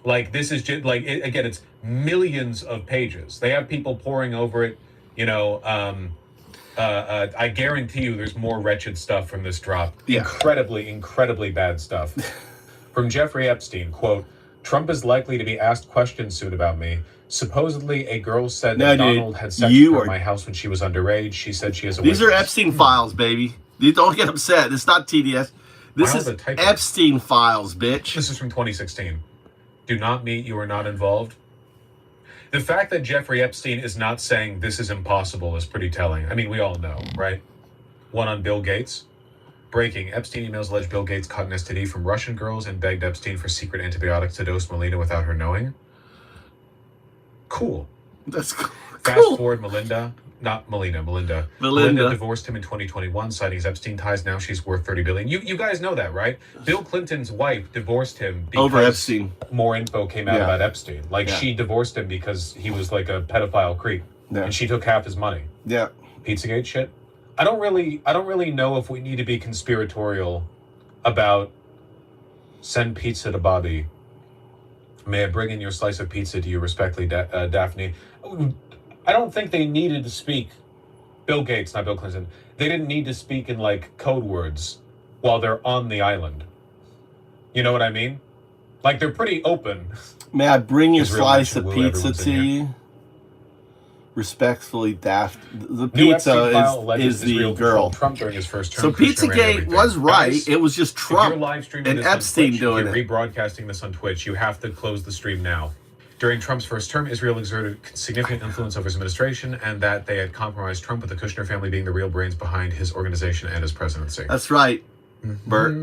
S6: Like, this is just like again, it's millions of pages. They have people poring over it. You know, I guarantee you there's more wretched stuff from this drop.
S2: Yeah.
S6: Incredibly, incredibly bad stuff. From Jeffrey Epstein, quote, Trump is likely to be asked questions soon about me. Supposedly, a girl said that Donald had sex with her at my house when she was underage. She said she has a
S2: These are Epstein files, baby. You don't get upset. It's not TDS. This is Epstein files, bitch.
S6: This is from 2016. Do not meet, you are not involved. The fact that Jeffrey Epstein is not saying this is impossible is pretty telling. I mean, we all know, right? One on Bill Gates. Breaking. Epstein emails allege Bill Gates caught an STD from Russian girls and begged Epstein for secret antibiotics to dose Melina without her knowing. Cool.
S2: That's cool.
S6: Fast forward Melinda. Melinda.
S11: Melinda
S6: divorced him in 2021, citing his Epstein ties. Now she's worth $30 billion. You guys know that, right? Bill Clinton's wife divorced him because
S11: over Epstein.
S6: More info came out about Epstein. Like she divorced him because he was like a pedophile creep, and she took half his money.
S11: Yeah,
S6: Pizzagate shit. I don't really know if we need to be conspiratorial about send pizza to Bobby. May I bring in your slice of pizza to you respectfully, Daphne? I don't think they needed to speak. Bill Gates, not Bill Clinton. They didn't need to speak in like code words while they're on the island. You know what I mean? Like they're pretty open.
S11: May I bring your slice of
S6: Will
S11: pizza to you? Respectfully, Daft. The
S6: New
S11: pizza
S6: Epstein file alleges
S11: is the
S6: Israel
S11: girl.
S6: controlled Trump during his first term.
S11: So
S6: Kushner ran
S11: Pizzagate
S6: everything.
S11: was right.
S6: Guys,
S11: It was just Trump
S6: if you're live streaming
S11: and
S6: this on
S11: Epstein
S6: Twitch,
S11: doing
S6: if
S11: it.
S6: you're rebroadcasting this on Twitch, you have to close the stream now. During Trump's first term, Israel exerted significant influence over his administration, and that they had compromised Trump, with the Kushner family being the real brains behind his organization and his presidency.
S11: That's right, Bert.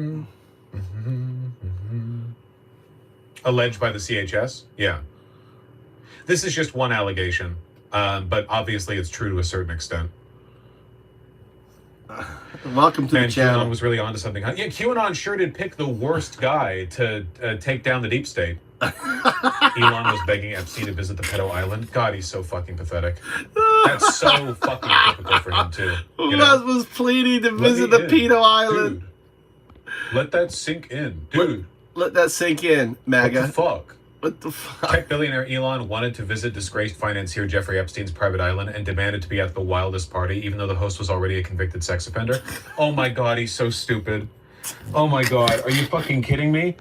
S6: Alleged by the CHS? Yeah. This is just one allegation, but obviously it's true to a certain extent.
S11: Welcome to the channel.
S6: QAnon was really onto something. Yeah, QAnon sure did pick the worst guy to take down the deep state. Elon was begging Epstein to visit the pedo island. God, he's so fucking pathetic. That's so fucking typical for him too.
S11: Elon was pleading to visit the pedo island.
S6: Dude, let that sink in, dude.
S11: Let that sink in, MAGA.
S6: What the fuck?
S11: What the fuck?
S6: Tech billionaire Elon wanted to visit disgraced financier Jeffrey Epstein's private island and demanded to be at the wildest party, even though the host was already a convicted sex offender. Oh my god, he's so stupid. Oh my god, are you fucking kidding me?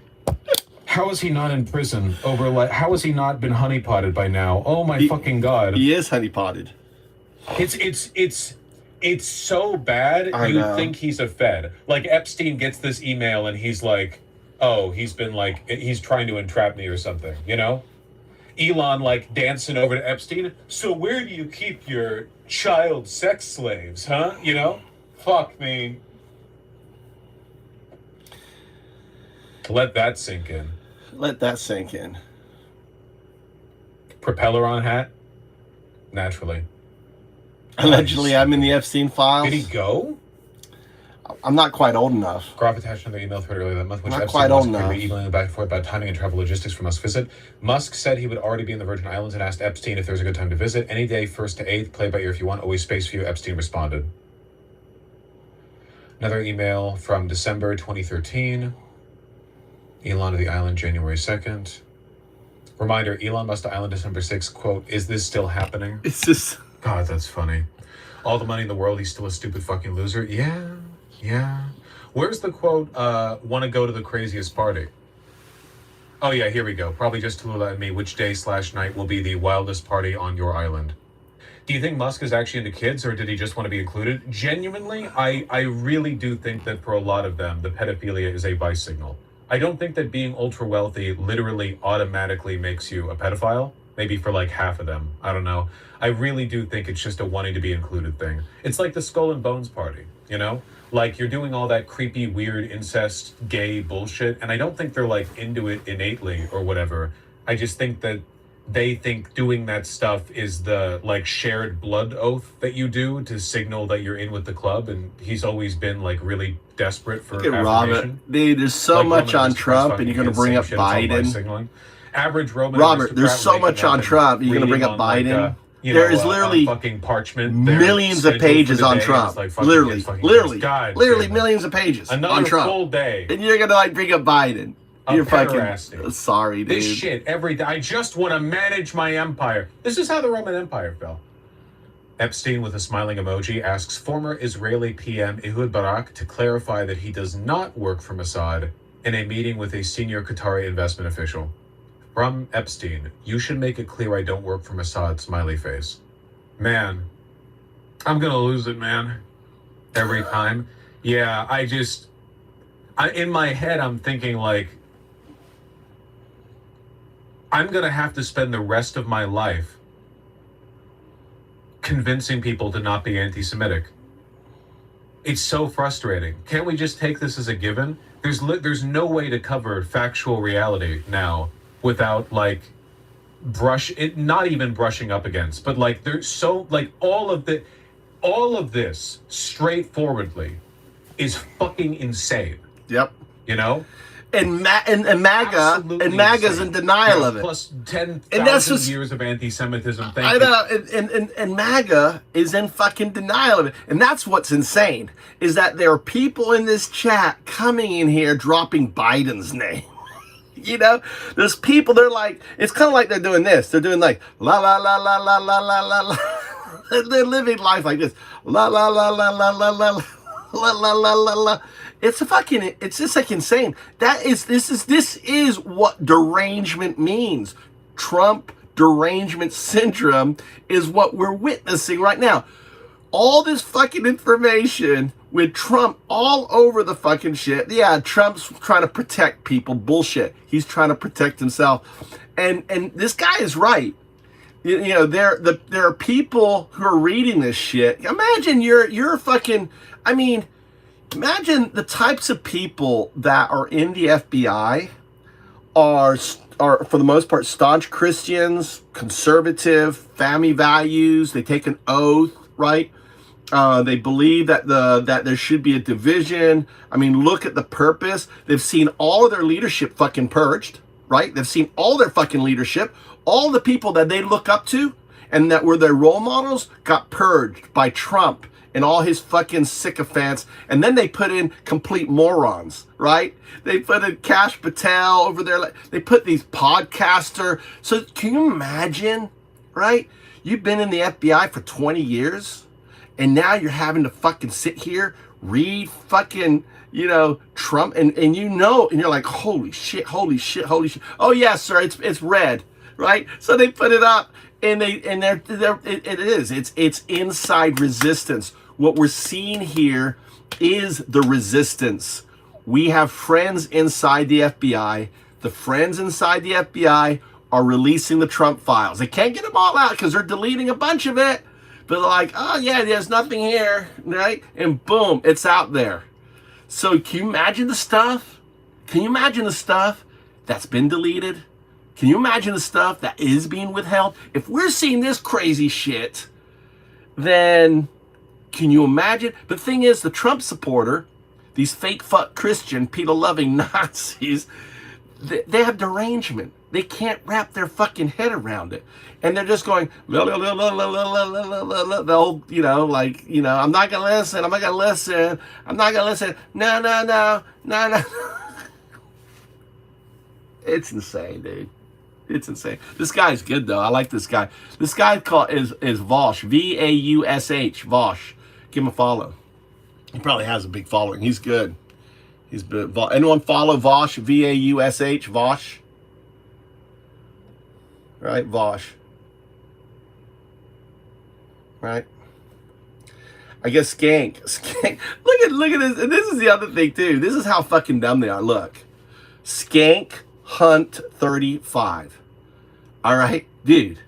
S6: How is he not in prison over like? How has he not been honeypotted by now? Oh my fucking god!
S11: He is honeypotted.
S6: It's so bad.
S11: I
S6: You
S11: know.
S6: think he's a Fed? Like Epstein gets this email and he's like, "Oh, he's trying to entrap me or something," you know? Elon like dancing over to Epstein. So where do you keep your child sex slaves, huh? You know? Fuck me. Let that sink in.
S11: Let that sink in.
S6: Propeller on hat? Naturally.
S11: Allegedly, I'm in the Epstein files.
S6: Did he go?
S11: I'm not quite old enough.
S6: Groff attached another email thread earlier that month, which
S11: Not
S6: Epstein
S11: quite old
S6: was
S11: enough.
S6: emailing back and forth about timing and travel logistics for Musk's visit. Musk said he would already be in the Virgin Islands and asked Epstein if there was a good time to visit. Any day, 1st to 8th, play by ear if you want, always space for you, Epstein responded. Another email from December 2013. Elon to the island, January 2nd. Reminder, Elon Musk to island, December 6th, quote, "Is this still happening?"
S11: It's just...
S6: God, that's funny. All the money in the world, he's still a stupid fucking loser. Yeah. Where's the quote, want to go to the craziest party? Oh yeah, here we go. Probably just Tallulah and me, which day/night will be the wildest party on your island. Do you think Musk is actually into kids, or did he just want to be included? Genuinely, I really do think that for a lot of them, the pedophilia is a vice signal. I don't think that being ultra wealthy literally automatically makes you a pedophile. Maybe for like half of them. I don't know. I really do think it's just a wanting to be included thing. It's like the Skull and Bones party, you know? Like you're doing all that creepy, weird, incest, gay bullshit, and I don't think they're like into it innately or whatever. I just think that they think doing that stuff is the like shared blood oath that you do to signal that you're in with the club, and he's always been like really desperate for
S11: Look at
S6: affirmation.
S11: Robert. Dude, there's so
S6: Like,
S11: much
S6: Roman
S11: on
S6: aristocrats
S11: Trump,
S6: fucking
S11: and you're going to
S6: do the
S11: bring
S6: same
S11: up
S6: shit, it's all by
S11: Biden.
S6: signaling. Average Roman
S11: Robert, there's
S6: aristocrat
S11: so much
S6: waking up
S11: on
S6: and
S11: Trump. You're going to bring
S6: reading
S11: up
S6: on,
S11: Biden.
S6: like,
S11: There is literally
S6: fucking parchment. Their
S11: millions of
S6: schedule for
S11: pages
S6: the
S11: on
S6: day,
S11: Trump.
S6: it's like fucking
S11: Literally,
S6: kids fucking
S11: literally,
S6: God
S11: literally
S6: damn it.
S11: millions of pages
S6: Another
S11: on Trump.
S6: full day.
S11: And you're going to like bring up Biden.
S6: of
S11: You're fucking
S6: pederasty.
S11: sorry, dude.
S6: This shit every day. I just want to manage my empire. This is how the Roman Empire fell. Epstein, with a smiling emoji, asks former Israeli PM Ehud Barak to clarify that he does not work for Mossad in a meeting with a senior Qatari investment official. From Epstein, you should make it clear I don't work for Mossad, smiley face. Man, I'm going to lose it, man. Every time. Yeah, in my head, I'm thinking like, I'm going to have to spend the rest of my life convincing people to not be anti-Semitic. It's so frustrating. Can't we just take this as a given? There's no way to cover factual reality now without like not even brushing up against, but like there's so like all of this straightforwardly is fucking insane.
S2: Yep.
S6: You know?
S2: And MAGA's
S6: insane.
S2: in denial of it.
S6: Plus 10,000 years of anti-Semitism.
S2: I know, and MAGA is in fucking denial of it. And that's what's insane, is that there are people in this chat coming in here dropping Biden's name. You know, there's people, they're like, it's kind of like they're doing this. They're doing like, la la la la la la la la la. They're living life like this. La la la la la la la la la la la la. It's just like insane. This is what derangement means. Trump derangement syndrome is what we're witnessing right now. All this fucking information with Trump all over the fucking shit. Yeah, Trump's trying to protect people. Bullshit. He's trying to protect himself. And this guy is right. You know, there are people who are reading this shit. Imagine you're fucking, I mean, imagine the types of people that are in the FBI are for the most part staunch Christians, conservative, family values. They take an oath, right? They believe that there should be a division. I mean, look at the purpose. They've seen all of their leadership fucking purged, right? They've seen all their fucking leadership. All the people that they look up to and that were their role models got purged by Trump and all his fucking sycophants. And then they put in complete morons, right? They put in Kash Patel over there. They put these podcaster. So can you imagine, right? You've been in the FBI for 20 years and now you're having to fucking sit here, read fucking, you know, Trump and you know, and you're like, holy shit, holy shit, holy shit. Oh yeah, sir, it's red, right? So they put it up and it's inside resistance. What we're seeing here is the resistance. We have friends inside the FBI. The friends inside the FBI are releasing the Trump files. They can't get them all out because they're deleting a bunch of it. But they're like, oh yeah, there's nothing here, right? And boom, it's out there. So can you imagine the stuff? Can you imagine the stuff that's been deleted? Can you imagine the stuff that is being withheld? If we're seeing this crazy shit, then can you imagine? But the thing is, the Trump supporter, these fake fuck Christian, Peter-loving Nazis, they have derangement. They can't wrap their fucking head around it. And they're just going, la, la, la, la, la, la, la, la, la, la. They'll, you know, like, you know, I'm not going to listen. I'm not going to listen. I'm not going to listen. No, no, no, no, no. It's insane, dude. It's insane. This guy's good, though. I like this guy. This guy is Vosh. V-A-U-S-H. Vosh. Give him a follow. He probably has a big following. He's good. He's good. Anyone follow Vosh? V-A-U-S-H. Vosh. Right? Vosh. Right? I guess Skank. Look at this. And this is the other thing, too. This is how fucking dumb they are. Look. Skank Hunt 35. All right? Dude,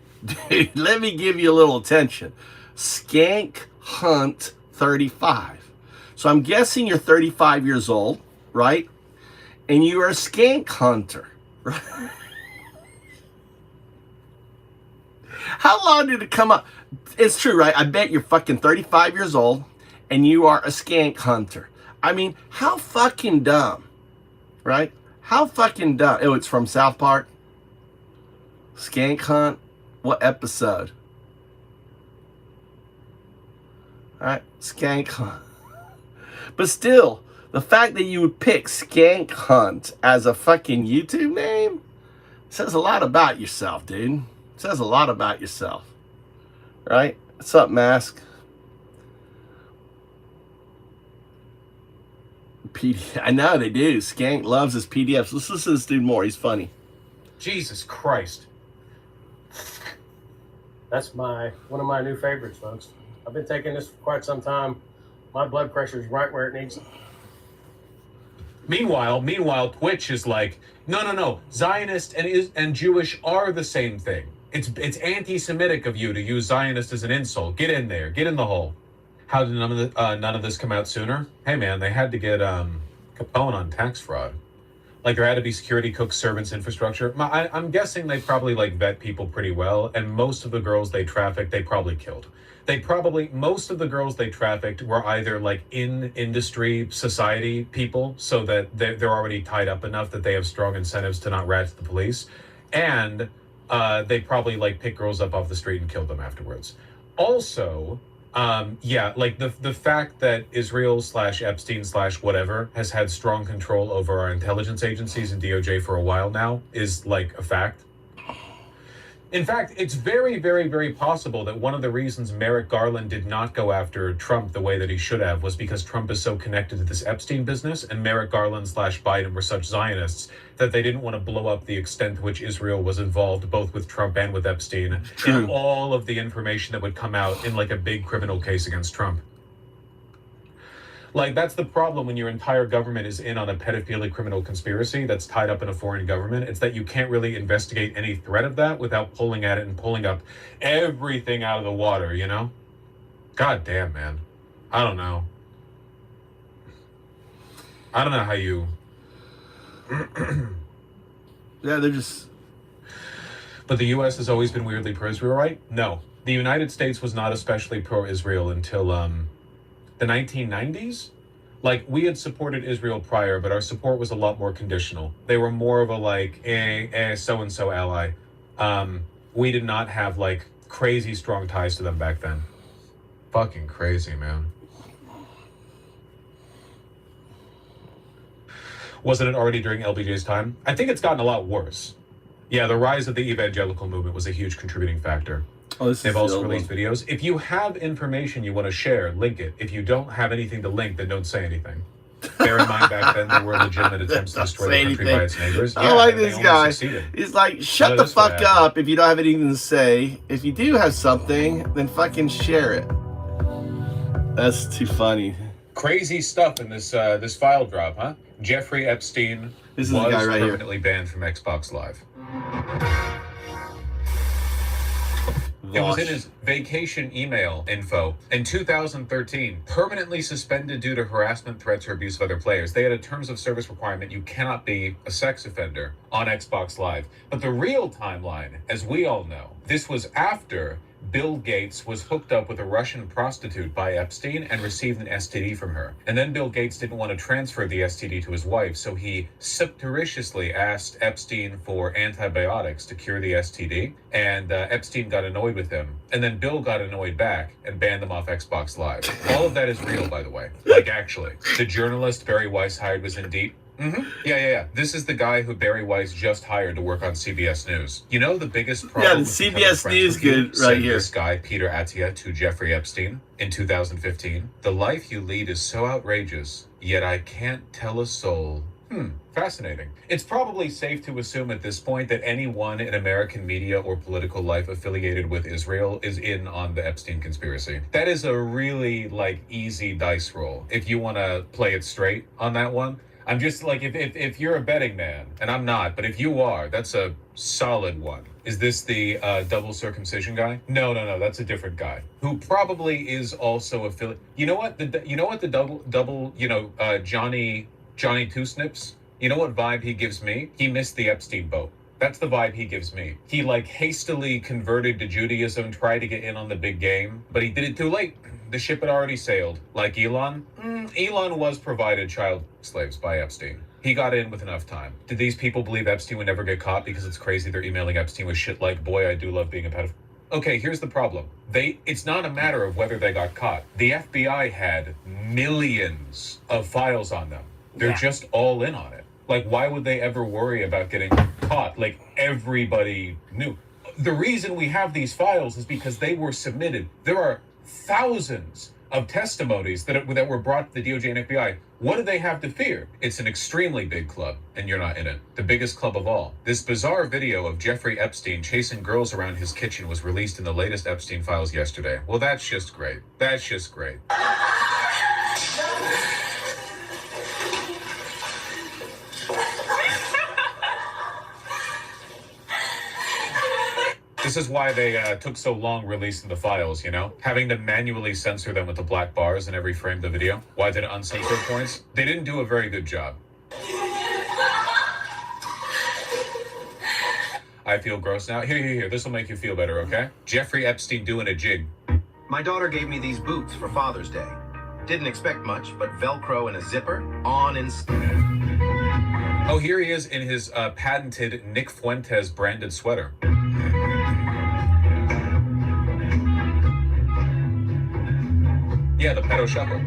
S2: let me give you a little attention. Skank Hunt 35. So I'm guessing you're 35 years old, right? And you are a skank hunter, right? How long did it come up? It's true, right? I bet you're fucking 35 years old and you are a skank hunter. I mean, how fucking dumb, right? How fucking dumb. Oh, it's from South Park. Skank Hunt. What episode? All right, Skank Hunt. But still, the fact that you would pick Skank Hunt as a fucking YouTube name says a lot about yourself, dude. Says a lot about yourself. Right? What's up, Mask? I know they do. Skank loves his PDFs. Let's listen to this dude more. He's funny.
S6: Jesus Christ.
S12: That's one of my new favorites, folks. I've been taking this for quite some time. My blood pressure is right where it needs to.
S6: Meanwhile, Twitch is like, no. Zionist and Jewish are the same thing. It's anti-Semitic of you to use Zionist as an insult. Get in there. Get in the hole. How did none of this come out sooner? Hey man, they had to get Capone on tax fraud. Like there had to be security, cooks, servants, infrastructure. I'm guessing they probably like vet people pretty well, and most of the girls they trafficked, they probably killed. Most of the girls they trafficked were either like in industry, society people, so that they're already tied up enough that they have strong incentives to not rat to the police, and they probably like pick girls up off the street and kill them afterwards. Also, like the fact that Israel / Epstein / whatever has had strong control over our intelligence agencies and DOJ for a while now is like a fact. In fact, it's very, very, very possible that one of the reasons Merrick Garland did not go after Trump the way that he should have was because Trump is so connected to this Epstein business, and Merrick Garland / Biden were such Zionists that they didn't want to blow up the extent to which Israel was involved, both with Trump and with Epstein, and all of the information that would come out in like a big criminal case against Trump. Like, that's the problem when your entire government is in on a pedophilic criminal conspiracy that's tied up in a foreign government. It's that you can't really investigate any threat of that without pulling at it and pulling up everything out of the water, you know? God damn, man. I don't know. I don't know how you...
S11: Yeah, they're just...
S6: But the U.S. has always been weirdly pro-Israel, right? No. The United States was not especially pro-Israel until, the 1990s. Like, we had supported Israel prior, but our support was a lot more conditional. They were more of a like, so-and-so ally. We did not have like crazy strong ties to them back then. Fucking crazy, man. Wasn't it already during LBJ's time? I think it's gotten a lot worse. Yeah, the rise of the evangelical movement was a huge contributing factor. They've also released videos. If you have information you want to share, link it. If you don't have anything to link, then don't say anything. Bear in mind, back then there were legitimate attempts to destroy the country by its neighbors.
S11: I like this guy. He's like, shut the fuck up if you don't have anything to say. If you do have something, then fucking share it. That's too funny.
S6: Crazy stuff in this this file drop, huh? Jeffrey Epstein was permanently banned from Xbox Live. It was in his vacation email info. In 2013, permanently suspended due to harassment, threats, or abuse of other players. They had a terms of service requirement. You cannot be a sex offender on Xbox Live. But the real timeline, as we all know, this was after Bill Gates was hooked up with a Russian prostitute by Epstein and received an STD from her. And then Bill Gates didn't want to transfer the STD to his wife, so he surreptitiously asked Epstein for antibiotics to cure the STD, and Epstein got annoyed with him. And then Bill got annoyed back and banned them off Xbox Live. All of that is real, by the way. Like, actually. The journalist Barry Weiss hired was indeed... Yeah. This is the guy who Barry Weiss just hired to work on CBS News. You know the biggest problem...
S11: Yeah, the CBS News good right here.
S6: This guy, Peter Attia, to Jeffrey Epstein in 2015. The life you lead is so outrageous, yet I can't tell a soul. Fascinating. It's probably safe to assume at this point that anyone in American media or political life affiliated with Israel is in on the Epstein conspiracy. That is a really, like, easy dice roll, if you want to play it straight on that one. I'm just like, if you're a betting man, and I'm not, but if you are, that's a solid one. Is this the double circumcision guy? No, that's a different guy who probably is also affiliated. You know what? The double Johnny Two Snips. You know what vibe he gives me? He missed the Epstein boat. That's the vibe he gives me. He like hastily converted to Judaism, tried to get in on the big game, but he did it too late. The ship had already sailed. Like Elon? Elon was provided child slaves by Epstein. He got in with enough time. Did these people believe Epstein would never get caught because it's crazy they're emailing Epstein with shit like, boy, I do love being a pedophile? Okay, here's the problem. It's not a matter of whether they got caught. The FBI had millions of files on them. They're just all in on it. Like, why would they ever worry about getting caught? Like, everybody knew. The reason we have these files is because they were submitted. There are thousands of testimonies that were brought to the DOJ and FBI. What do they have to fear? It's an extremely big club, and you're not in it. The biggest club of all. This bizarre video of Jeffrey Epstein chasing girls around his kitchen was released in the latest Epstein files yesterday. Well, that's just great. That's just great. This is why they took so long releasing the files, you know? Having to manually censor them with the black bars in every frame of the video. Why did it uncensor points? They didn't do a very good job. I feel gross now. Here. This will make you feel better, okay? Jeffrey Epstein doing a jig.
S13: My daughter gave me these boots for Father's Day. Didn't expect much, but Velcro and a zipper, on and...
S6: Oh, here he is in his patented Nick Fuentes branded sweater. Yeah, the pedo shuffle.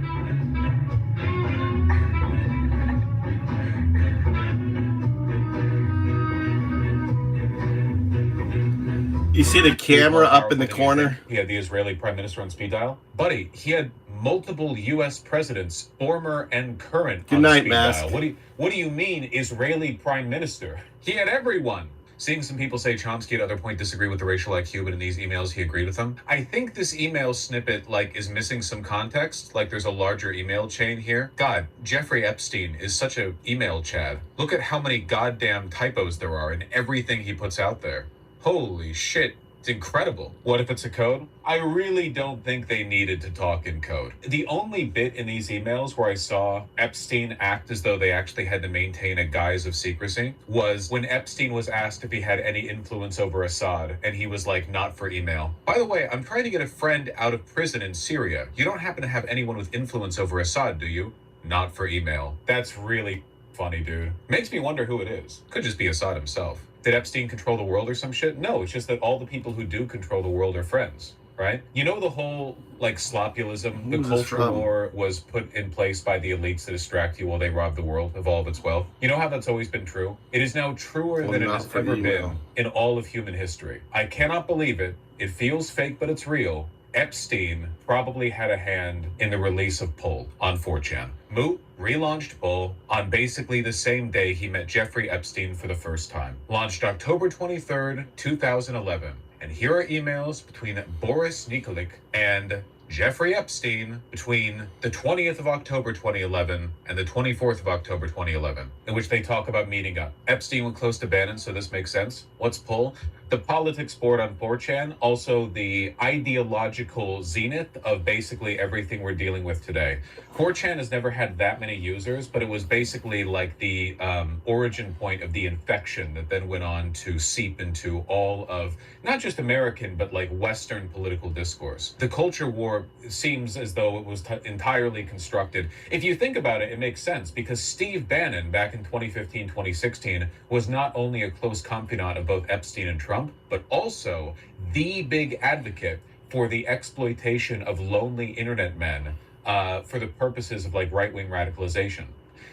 S11: You see the camera up in the corner?
S6: He had the Israeli prime minister on speed dial. Buddy, he had multiple U.S. presidents, former and current,
S11: Good
S6: on
S11: night,
S6: speed
S11: Mask.
S6: dial. What do you mean, Israeli prime minister? He had everyone. Seeing some people say Chomsky at other point disagree with the racial IQ, but in these emails he agreed with them. I think this email snippet is missing some context. There's a larger email chain here. God, Jeffrey Epstein is such a email Chad. Look at how many goddamn typos there are in everything he puts out there. Holy shit. It's incredible. What if it's a code? I really don't think they needed to talk in code. The only bit in these emails where I saw Epstein act as though they actually had to maintain a guise of secrecy was when Epstein was asked if he had any influence over Assad, and he was like, not for email. By the way, I'm trying to get a friend out of prison in Syria. You don't happen to have anyone with influence over Assad, do you? Not for email. That's really funny, dude. Makes me wonder who it is. Could just be Assad himself. Did Epstein control the world or some shit? No, it's just that all the people who do control the world are friends, right? You know the whole, slopulism, the culture war was put in place by the elites to distract you while they rob the world of all of its wealth. You know how that's always been true? It is now truer than it has ever been in all of human history. I cannot believe it. It feels fake, but it's real. Epstein probably had a hand in the release of Poll on 4chan. Moot relaunched Poll on basically the same day he met Jeffrey Epstein for the first time. Launched October 23rd, 2011. And here are emails between Boris Nikolic and Jeffrey Epstein between the 20th of October 2011 and the 24th of October 2011, in which they talk about meeting up. Epstein went close to Bannon, so this makes sense. What's Poll? The politics board on 4chan, also the ideological zenith of basically everything we're dealing with today. 4chan has never had that many users, but it was basically like the origin point of the infection that then went on to seep into all of, not just American, but Western political discourse. The culture war seems as though it was entirely constructed. If you think about it, it makes sense, because Steve Bannon back in 2015, 2016 was not only a close confidant of both Epstein and Trump, but also the big advocate for the exploitation of lonely internet men for the purposes of right-wing radicalization.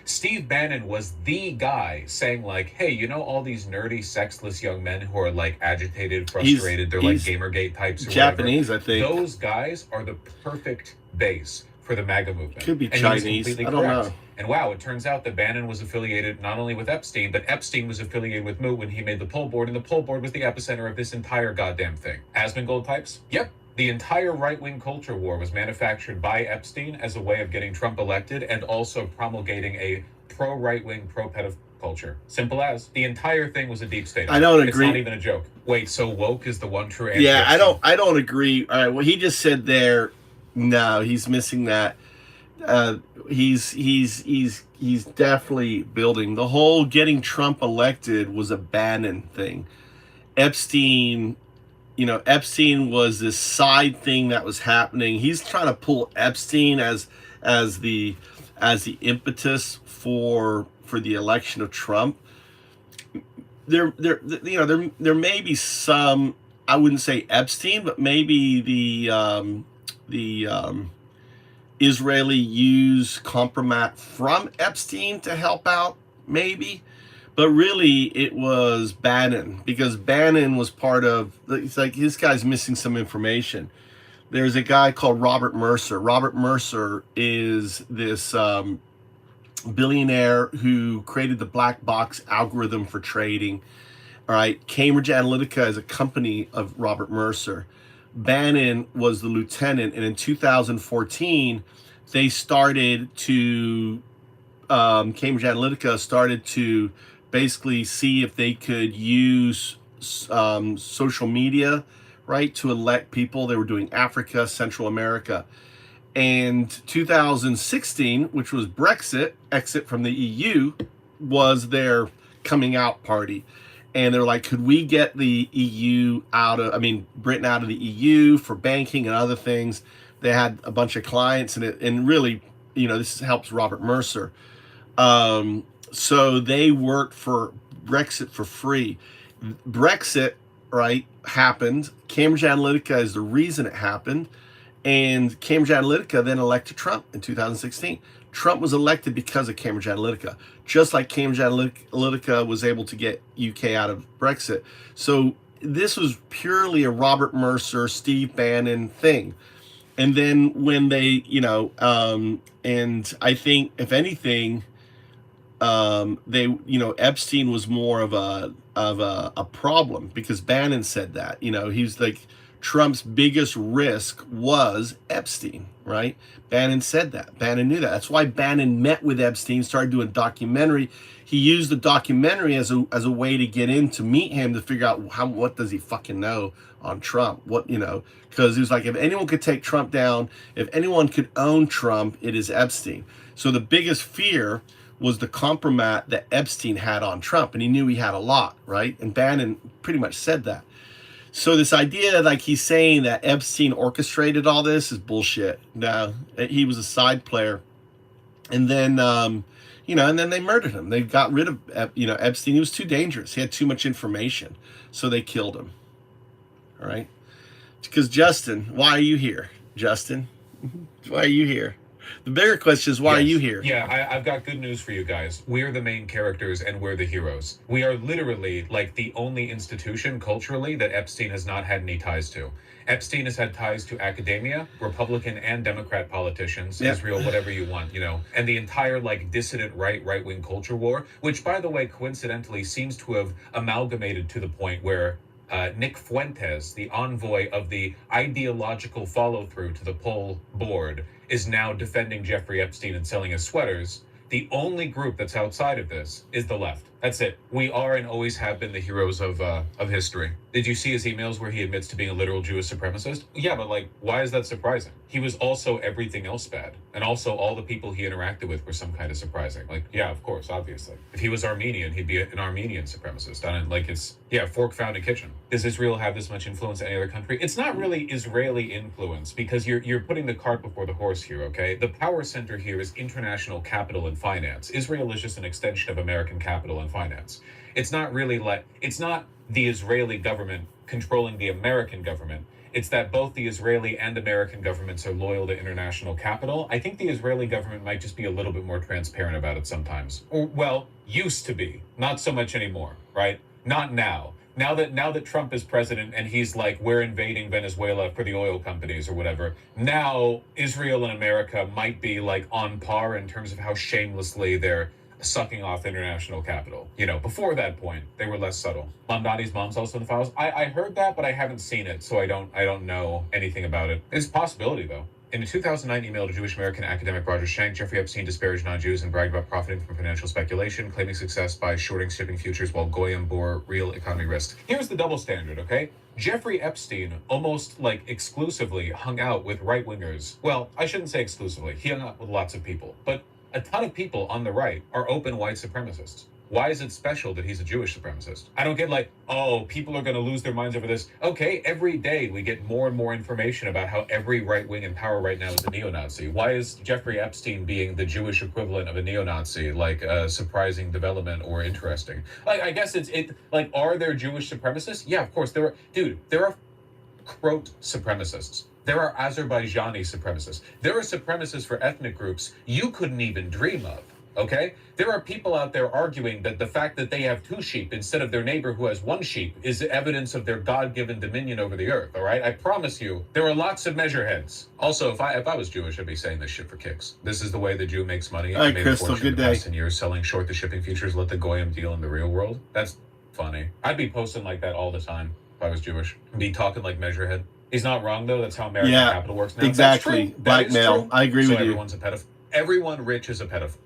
S6: Steve Bannon was the guy saying hey, all these nerdy, sexless young men who are agitated, frustrated, they're Gamergate types or
S11: Japanese,
S6: whatever.
S11: I think.
S6: Those guys are the perfect base for the MAGA movement.
S11: Could be
S6: and
S11: Chinese. I don't know.
S6: And wow, it turns out that Bannon was affiliated not only with Epstein, but Epstein was affiliated with Moot when he made the poll board, and the poll board was the epicenter of this entire goddamn thing. Asmongold types? Yep. The entire right-wing culture war was manufactured by Epstein as a way of getting Trump elected and also promulgating a pro-right-wing, pro-pedophile culture. Simple as. The entire thing was a deep state.
S11: I don't agree.
S6: It's not even a joke. Wait, so woke is the one true answer?
S11: Yeah, I don't agree. All right, what he just said there, no, he's missing that. He's definitely building. The whole getting Trump elected was a Bannon thing. Epstein was this side thing that was happening. He's trying to pull Epstein as the impetus for the election of Trump. There may be some, I wouldn't say Epstein, but maybe the Israeli use compromise from Epstein to help out, maybe. But really, it was Bannon, because Bannon was part of, it's this guy's missing some information. There's a guy called Robert Mercer. Robert Mercer is this billionaire who created the black box algorithm for trading. All right, Cambridge Analytica is a company of Robert Mercer. Bannon was the lieutenant, and in 2014, they started to, Cambridge Analytica started to basically see if they could use social media, right, to elect people. They were doing Africa, Central America. And 2016, which was Brexit, exit from the EU, was their coming out party. And they're like, could we get the EU Britain out of the EU for banking and other things? They had a bunch of clients, and really, this helps Robert Mercer. So they worked for Brexit for free. Brexit, right, happened. Cambridge Analytica is the reason it happened. And Cambridge Analytica then elected Trump in 2016. Trump was elected because of Cambridge Analytica, just like Cambridge Analytica was able to get UK out of Brexit. So this was purely a Robert Mercer, Steve Bannon thing. And then when they, and I think if anything, they, Epstein was more of a problem, because Bannon said that, he's like, Trump's biggest risk was Epstein, right? Bannon said that. Bannon knew that. That's why Bannon met with Epstein, started doing a documentary. He used the documentary as a way to get in to meet him, to figure out what does he fucking know on Trump, because he was like, if anyone could take Trump down, if anyone could own Trump, it is Epstein. So the biggest fear was the compromat that Epstein had on Trump, and he knew he had a lot, right? And Bannon pretty much said that. So this idea, like he's saying that Epstein orchestrated all this, is bullshit. No, he was a side player. And then, and then they murdered him. They got rid of, Epstein. He was too dangerous. He had too much information. So they killed him. All right. Because Justin, why are you here? Justin, why are you here? The bigger question is, why are you here?
S6: Yeah, I've got good news for you guys. We're the main characters and we're the heroes. We are literally like the only institution culturally that Epstein has not had any ties to. Epstein has had ties to academia, Republican and Democrat politicians, Israel, whatever you want, and the entire dissident right-wing culture war, which, by the way, coincidentally seems to have amalgamated to the point where Nick Fuentes, the envoy of the ideological follow-through to the poll board, is now defending Jeffrey Epstein and selling his sweaters. The only group that's outside of this is the left. That's it. We are and always have been the heroes of history. Did you see his emails where he admits to being a literal Jewish supremacist? Yeah, but why is that surprising? He was also everything else bad. And also all the people he interacted with were some kind of surprising. Yeah, of course, obviously. If he was Armenian, he'd be an Armenian supremacist. Fork found a kitchen. Does Israel have this much influence in any other country? It's not really Israeli influence, because you're putting the cart before the horse here, okay? The power center here is international capital and finance. Israel is just an extension of American capital and finance. It's not really it's not the Israeli government controlling the American government. It's that both the Israeli and American governments are loyal to international capital. I think the Israeli government might just be a little bit more transparent about it sometimes. Or, well, used to be. Not so much anymore, right? Not now. Now that Trump is president and he's we're invading Venezuela for the oil companies or whatever, now Israel and America might be on par in terms of how shamelessly they're sucking off international capital. Before that point, they were less subtle. Mamdani's mom's also in the files. I heard that, but I haven't seen it, so I don't know anything about it. It's a possibility, though. In a 2009 email to Jewish American academic Roger Schenck, Jeffrey Epstein disparaged non-Jews and bragged about profiting from financial speculation, claiming success by shorting shipping futures while Goyim bore real economy risk. Here's the double standard, okay? Jeffrey Epstein almost exclusively hung out with right-wingers. Well, I shouldn't say exclusively. He hung out with lots of people, but a ton of people on the right are open white supremacists. Why is it special that he's a Jewish supremacist? I don't get people are going to lose their minds over this. Okay, every day we get more and more information about how every right wing in power right now is a neo-Nazi. Why is Jeffrey Epstein being the Jewish equivalent of a neo-Nazi a surprising development or interesting? I guess are there Jewish supremacists? Yeah, of course. There are Croat supremacists. There are Azerbaijani supremacists. There are supremacists for ethnic groups you couldn't even dream of. Okay? There are people out there arguing that the fact that they have 2 sheep instead of their neighbor who has 1 sheep is evidence of their God-given dominion over the earth, all right? I promise you, there are lots of measureheads. Also, if I was Jewish, I'd be saying this shit for kicks. This is the way the Jew makes money.
S11: All right,
S6: I made
S11: Crystal,
S6: a fortune
S11: good
S6: in the past
S11: day.
S6: 10 years selling short the shipping futures, let the Goyim deal in the real world. That's funny. I'd be posting like that all the time if I was Jewish. Be talking like measurehead. He's not wrong, though. That's how American capital works now.
S11: Exactly.
S6: That's true.
S11: Blackmail. I agree with you.
S6: Everyone's a pedophile. Everyone rich is a pedophile.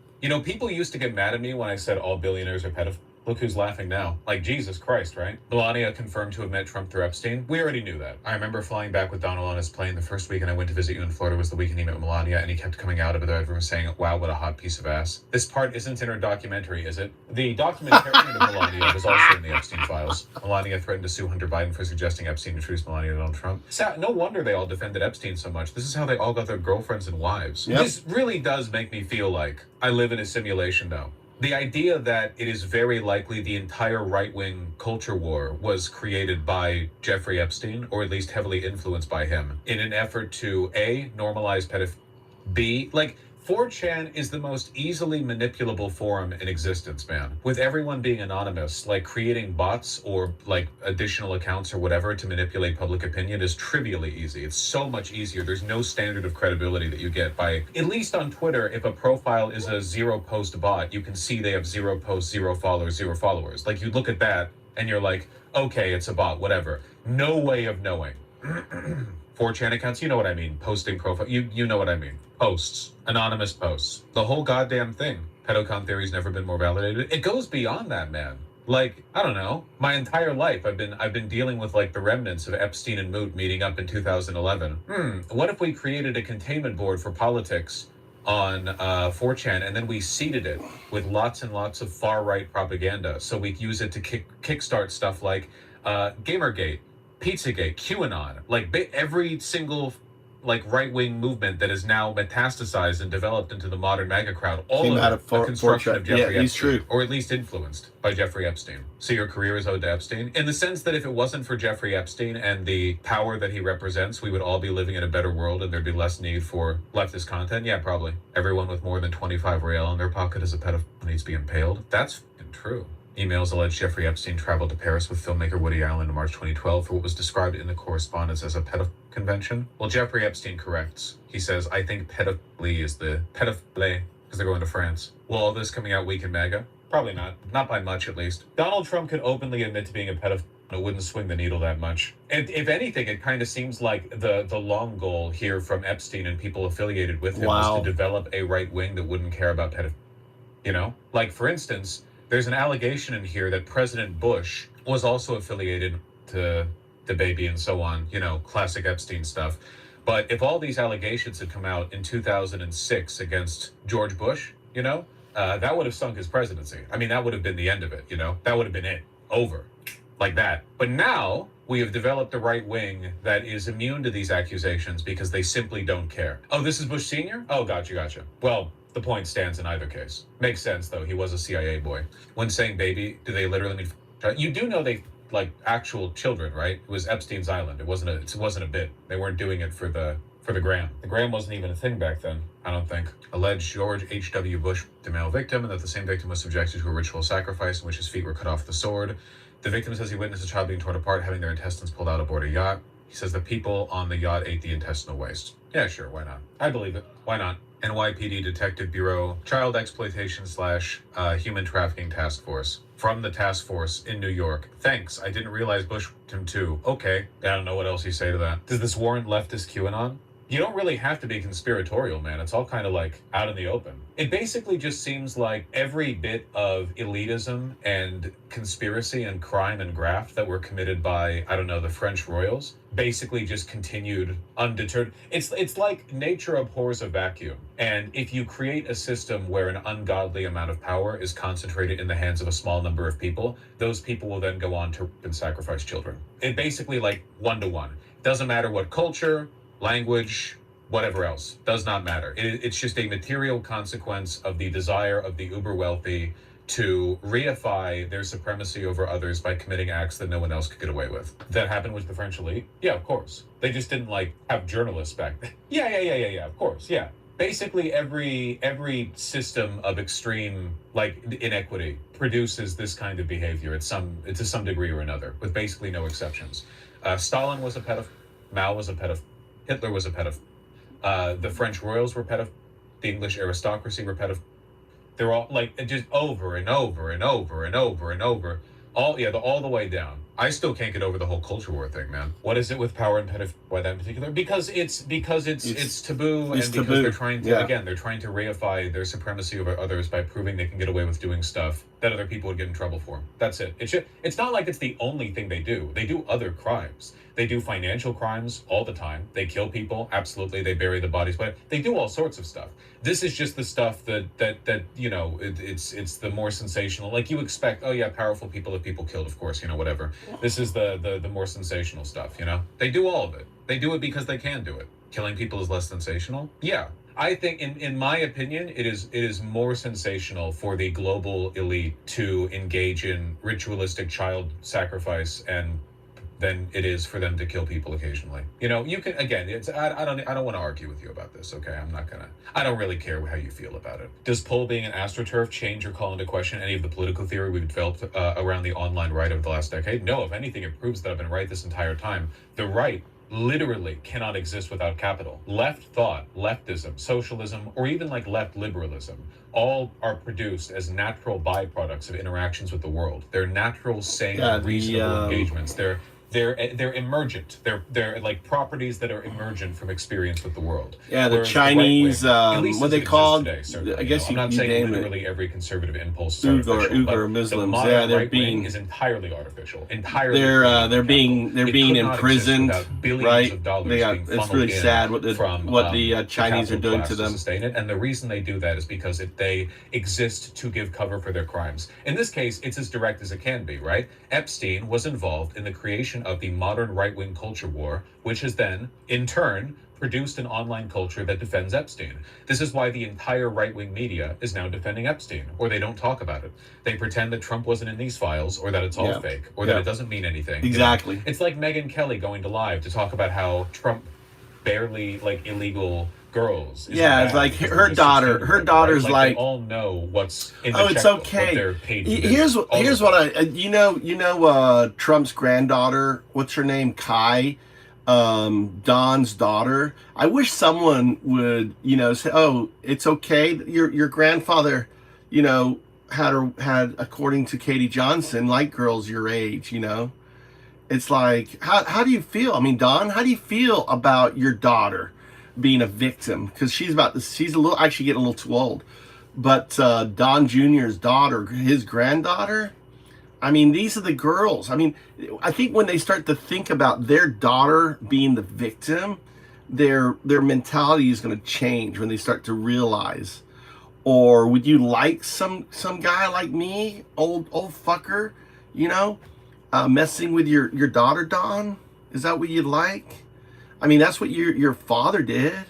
S6: People used to get mad at me when I said all billionaires are pedophiles. Look who's laughing now. Like, Jesus Christ, right? Melania confirmed to have met Trump through Epstein. We already knew that. I remember flying back with Donald on his plane. The first weekend I went to visit you in Florida was the weekend he met Melania, and he kept coming out of it. Everyone was saying, wow, what a hot piece of ass. This part isn't in her documentary, is it? The documentarian of Melania was also in the Epstein files. Melania threatened to sue Hunter Biden for suggesting Epstein introduced Melania to Donald Trump. No wonder they all defended Epstein so much. This is how they all got their girlfriends and wives. Yep. This really does make me feel like I live in a simulation now. The idea that it is very likely the entire right-wing culture war was created by Jeffrey Epstein, or at least heavily influenced by him, in an effort to A, normalize pedophilia, B, like, 4chan is the most easily manipulable forum in existence, man. With everyone being anonymous, like creating bots or like additional accounts or whatever to manipulate public opinion is trivially easy. It's so much easier. There's no standard of credibility that you get by, at least on Twitter, if a profile is a 0-post bot, you can see they have 0 posts, 0 followers, 0 followers. Like, you look at that and you're like, okay, it's a bot, whatever. No way of knowing. 4chan accounts, you know what I mean. Posting profile, you know what I mean. Posts, anonymous posts, the whole goddamn thing. Pedocon theory's never been more validated. It goes beyond that, man. Like, I don't know, my entire life I've been dealing with like the remnants of Epstein and Moot meeting up in 2011. What if we created a containment board for politics on 4chan, and then we seeded it with lots and lots of far-right propaganda, so we use it to kickstart stuff like Gamergate, Pizzagate, QAnon, like every single like right-wing movement that is now metastasized and developed into the modern MAGA crowd, all of it a construction of Jeffrey Epstein, or at least influenced by Jeffrey Epstein. So your career is owed to Epstein? In the sense that if it wasn't for Jeffrey Epstein and the power that he represents, we would all be living in a better world and there'd be less need for leftist content? Yeah, probably. Everyone with more than 25 real in their pocket is a pedophile needs to be impaled. That's f***ing true. Emails allege Jeffrey Epstein traveled to Paris with filmmaker Woody Allen in March 2012 for what was described in the correspondence as a pedophile convention. Well, Jeffrey Epstein corrects. He says, I think pedophilia is the pedophile, because they're going to France. Will all this coming out weak in MAGA? Probably not. Not by much, at least. Donald Trump could openly admit to being a pedophile. It wouldn't swing the needle that much. And if anything, it kind of seems like the long goal here from Epstein and people affiliated with him was to develop a right wing that wouldn't care about pedophilia. You know? Like, for instance, there's an allegation in here that President Bush was also affiliated to the baby and so on, you know, classic Epstein stuff. But if all these allegations had come out in 2006 against George Bush, you know, that would have sunk his presidency. I mean, that would have been the end of it, you know, that would have been it, over, like that. But now we have developed a right wing that is immune to these accusations because they simply don't care. Oh, this is Bush Sr.? Oh, gotcha. Well, the point stands in either case. Makes sense, though. He was a CIA boy. When saying baby, do they literally mean... You do know they, like, actual children, right? It was Epstein's Island. It wasn't a bit. They weren't doing it for the gram. The gram wasn't even a thing back then, I don't think. Alleged George H.W. Bush, the male victim, and that the same victim was subjected to a ritual sacrifice in which his feet were cut off the sword. The victim says he witnessed a child being torn apart, having their intestines pulled out aboard a yacht. He says the people on the yacht ate the intestinal waste. Yeah, sure, why not? I believe it. Why not? NYPD Detective Bureau Child Exploitation / Human Trafficking Task Force. From the task force in New York. Thanks, I didn't realize Bush him too. Okay, I don't know what else you say to that. Does this warrant leftist QAnon? You don't really have to be conspiratorial, man. It's all kind of like out in the open. It basically just seems like every bit of elitism and conspiracy and crime and graft that were committed by, I don't know, the French royals basically just continued undeterred. It's like nature abhors a vacuum. And if you create a system where an ungodly amount of power is concentrated in the hands of a small number of people, those people will then go on to rape and sacrifice children. It basically like 1-to-1. Doesn't matter what culture, language, whatever else, does not matter. It's just a material consequence of the desire of the uber wealthy to reify their supremacy over others by committing acts that no one else could get away with. That happened with the French elite? Yeah, of course. They just didn't like have journalists back then. Yeah, of course, yeah. Basically every system of extreme like inequity produces this kind of behavior to some degree or another, with basically no exceptions. Stalin was a pedophile, Mao was a pedophile, Hitler was a pedophile. The French royals were pedophiles. The English aristocracy were pedophiles. They're all like just over and over and over and over and over. All the way down. I still can't get over the whole culture war thing, man. What is it with power and pedophilia? Why that in particular? Because it's taboo, and because they're trying to again, they're trying to reify their supremacy over others by proving they can get away with doing stuff that other people would get in trouble for. That's it. It's not like it's the only thing they do. They do other crimes. They do financial crimes all the time. They kill people, absolutely. They bury the bodies, but they do all sorts of stuff. This is just the stuff that you know, it's the more sensational. Like you expect, oh yeah, powerful people have people killed, of course, you know, whatever. This is the more sensational stuff, you know? They do all of it. They do it because they can do it. Killing people is less sensational? Yeah. I think, in my opinion, it is more sensational for the global elite to engage in ritualistic child sacrifice than it is for them to kill people occasionally. You know, you can, again, I don't want to argue with you about this, okay? I don't really care how you feel about it. Does Poll being an astroturf change or call into question any of the political theory we've developed around the online right over the last decade? No, if anything, it proves that I've been right this entire time. The right literally cannot exist without capital. Left thought, leftism, socialism, or even like left liberalism, all are produced as natural byproducts of interactions with the world. They're natural, sane, reasonable engagements. They're emergent. They're like properties that are emergent from experience with the world.
S11: Yeah, the Chinese, what they called,
S6: today,
S11: I guess
S6: I'm not
S11: you
S6: saying
S11: name
S6: literally every conservative impulse is
S11: Uyghur Muslims. Yeah, they're being
S6: is entirely artificial. Entirely,
S11: they're being imprisoned, right? It's really sad what the Chinese are doing to them.
S6: Sustain it, and the reason they do that is because they exist to give cover for their crimes. In this case, it's as direct as it can be, right? Epstein was involved in the creation of the modern right-wing culture war, which has then, in turn, produced an online culture that defends Epstein. This is why the entire right-wing media is now defending Epstein, or they don't talk about it. They pretend that Trump wasn't in these files, or that it's all fake, or that it doesn't mean anything.
S11: Exactly.
S6: You know? It's like Megyn Kelly going to live to talk about how Trump barely, like, illegal girls.
S11: Yeah, it's like her daughter's
S6: right?
S11: like
S6: they all know what's in the
S11: it's okay. Here's what I Trump's granddaughter, what's her name, Kai, Don's daughter. I wish someone would, say, oh, it's okay, your grandfather, had according to Katie Johnson, like girls your age. It's like, how do you feel? I mean, Don, how do you feel about your daughter being a victim? Because she's actually getting a little too old. But Don Jr.'s daughter, his granddaughter, I mean, these are the girls. I mean, I think when they start to think about their daughter being the victim, their mentality is going to change when they start to realize. Or would you like some guy like me, old fucker, messing with your daughter, Don? Is that what you'd like? I mean, that's what your father did,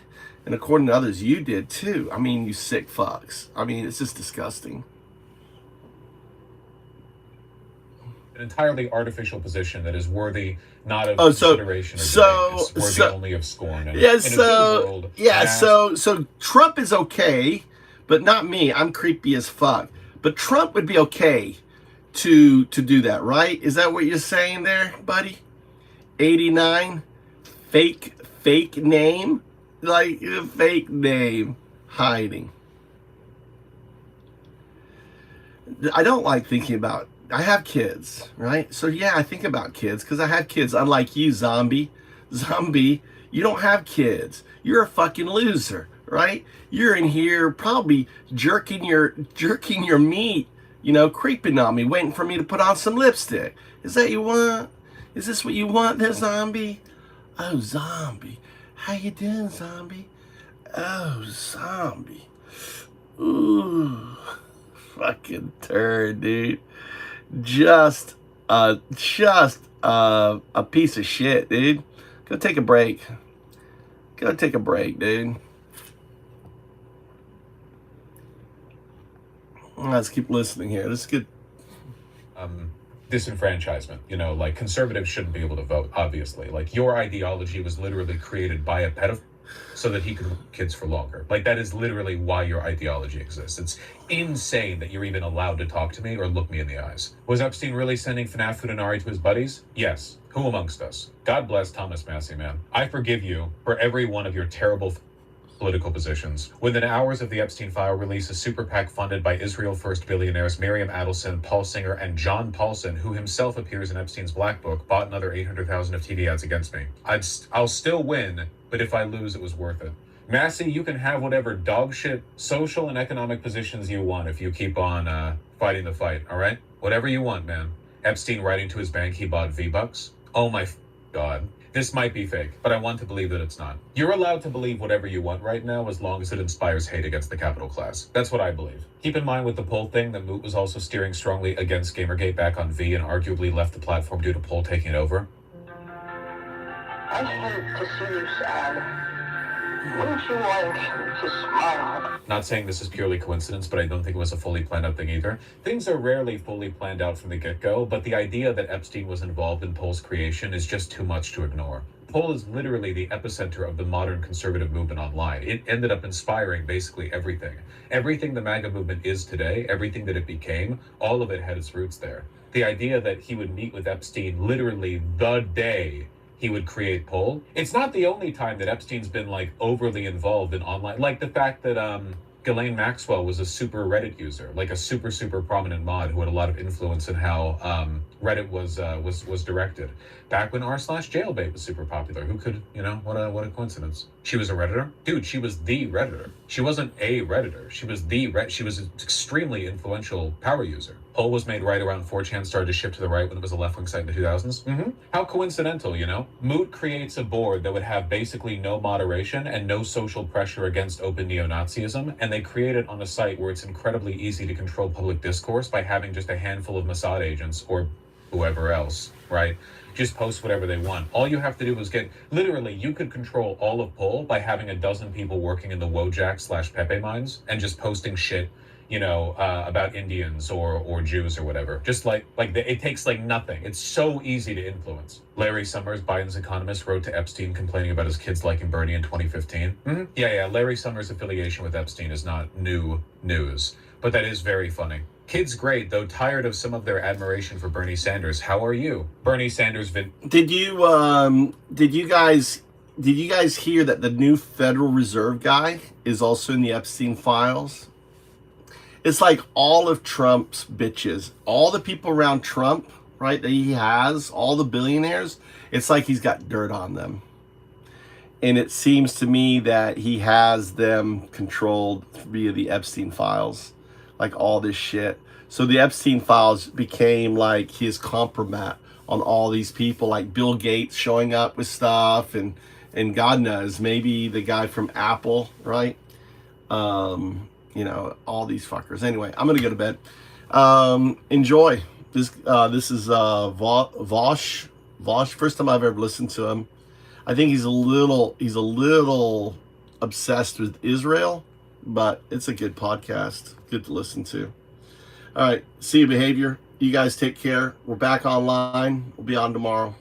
S11: and according to others, you did too. I mean, you sick fucks. I mean, it's just disgusting.
S6: An entirely artificial position that is worthy not of consideration or debate. It's worthy only of scorn.
S11: So Trump is okay, but not me. I'm creepy as fuck. But Trump would be okay to do that, right? Is that what you're saying there, buddy? 89. Fake name, like a fake name hiding. I don't like thinking about, I have kids, right? So yeah, I think about kids because I have kids. Unlike you, zombie, you don't have kids. You're a fucking loser, right? You're in here probably jerking your meat, creeping on me, waiting for me to put on some lipstick. Is that you want? Is this what you want there, zombie? Oh, zombie. How you doing, zombie? Oh, zombie. Ooh. Fucking turd, dude. Just a piece of shit, dude. Go take a break. Dude. Let's keep listening here. This is good.
S6: Disenfranchisement, like conservatives shouldn't be able to vote, obviously. Like your ideology was literally created by a pedophile so that he could look at kids for longer. Like that is literally why your ideology exists. It's insane that you're even allowed to talk to me or look me in the eyes. Was Epstein really sending FNAF Futanari to his buddies? Yes. Who amongst us? God bless Thomas Massey, man. I forgive you for every one of your terrible political positions. Within hours of the Epstein file release, a super PAC funded by Israel First billionaires Miriam Adelson, Paul Singer, and John Paulson, who himself appears in Epstein's Black Book, bought another 800,000 of TV ads against me. I'll still win, but if I lose, it was worth it. Massey, you can have whatever dog shit social and economic positions you want if you keep on fighting the fight, all right? Whatever you want, man. Epstein writing to his bank he bought V-Bucks. Oh my God. This might be fake, but I want to believe that it's not. You're allowed to believe whatever you want right now as long as it inspires hate against the capital class. That's what I believe. Keep in mind with the poll thing that Moot was also steering strongly against Gamergate back on V and arguably left the platform due to poll taking it over.
S1: I hate to see you sad. Wouldn't you like to smile?
S6: Not saying this is purely coincidence, but I don't think it was a fully planned out thing either. Things are rarely fully planned out from the get-go, but the idea that Epstein was involved in Poll's creation is just too much to ignore. Poll is literally the epicenter of the modern conservative movement online. It ended up inspiring basically everything. Everything the MAGA movement is today, everything that it became, all of it had its roots there. The idea that he would meet with Epstein literally the day he would create Poll. It's not the only time that Epstein's been like overly involved in online, like the fact that Ghislaine Maxwell was a super Reddit user, like a super prominent mod who had a lot of influence in how Reddit was directed. Back when r/jailbait was super popular, who could, you know, what a coincidence. She was a Redditor? Dude, she was the Redditor. She wasn't a Redditor. She was she was an extremely influential power user. Poll was made right around 4chan started to shift to the right when it was a left-wing site in the 2000s. How coincidental, you know? Moot creates a board that would have basically no moderation and no social pressure against open neo-Nazism, and they create it on a site where it's incredibly easy to control public discourse by having just a handful of Mossad agents or whoever else, right? Just post whatever they want. All you have to do is literally, you could control all of Poll by having a dozen people working in the Wojak/Pepe mines and just posting shit, you know, about Indians or Jews or whatever. Just it takes like nothing. It's so easy to influence. Larry Summers, Biden's economist, wrote to Epstein complaining about his kids liking Bernie in 2015. Yeah, Larry Summers' affiliation with Epstein is not new news, but that is very funny. Kids great, though tired of some of their admiration for Bernie Sanders. How are you? Bernie Sanders
S11: Did you guys hear that the new Federal Reserve guy is also in the Epstein files? It's like all of Trump's bitches, all the people around Trump, right, that he has, all the billionaires, it's like he's got dirt on them. And it seems to me that he has them controlled via the Epstein files, like all this shit. So the Epstein files became like his compromat on all these people, like Bill Gates showing up with stuff, and God knows, maybe the guy from Apple, right? You know, all these fuckers. Anyway, I'm gonna go to bed. Enjoy this. This is Vosh. First time I've ever listened to him. I think he's a little obsessed with Israel, but it's a good podcast. Good to listen to. All right, see you, behavior. You guys take care. We're back online. We'll be on tomorrow.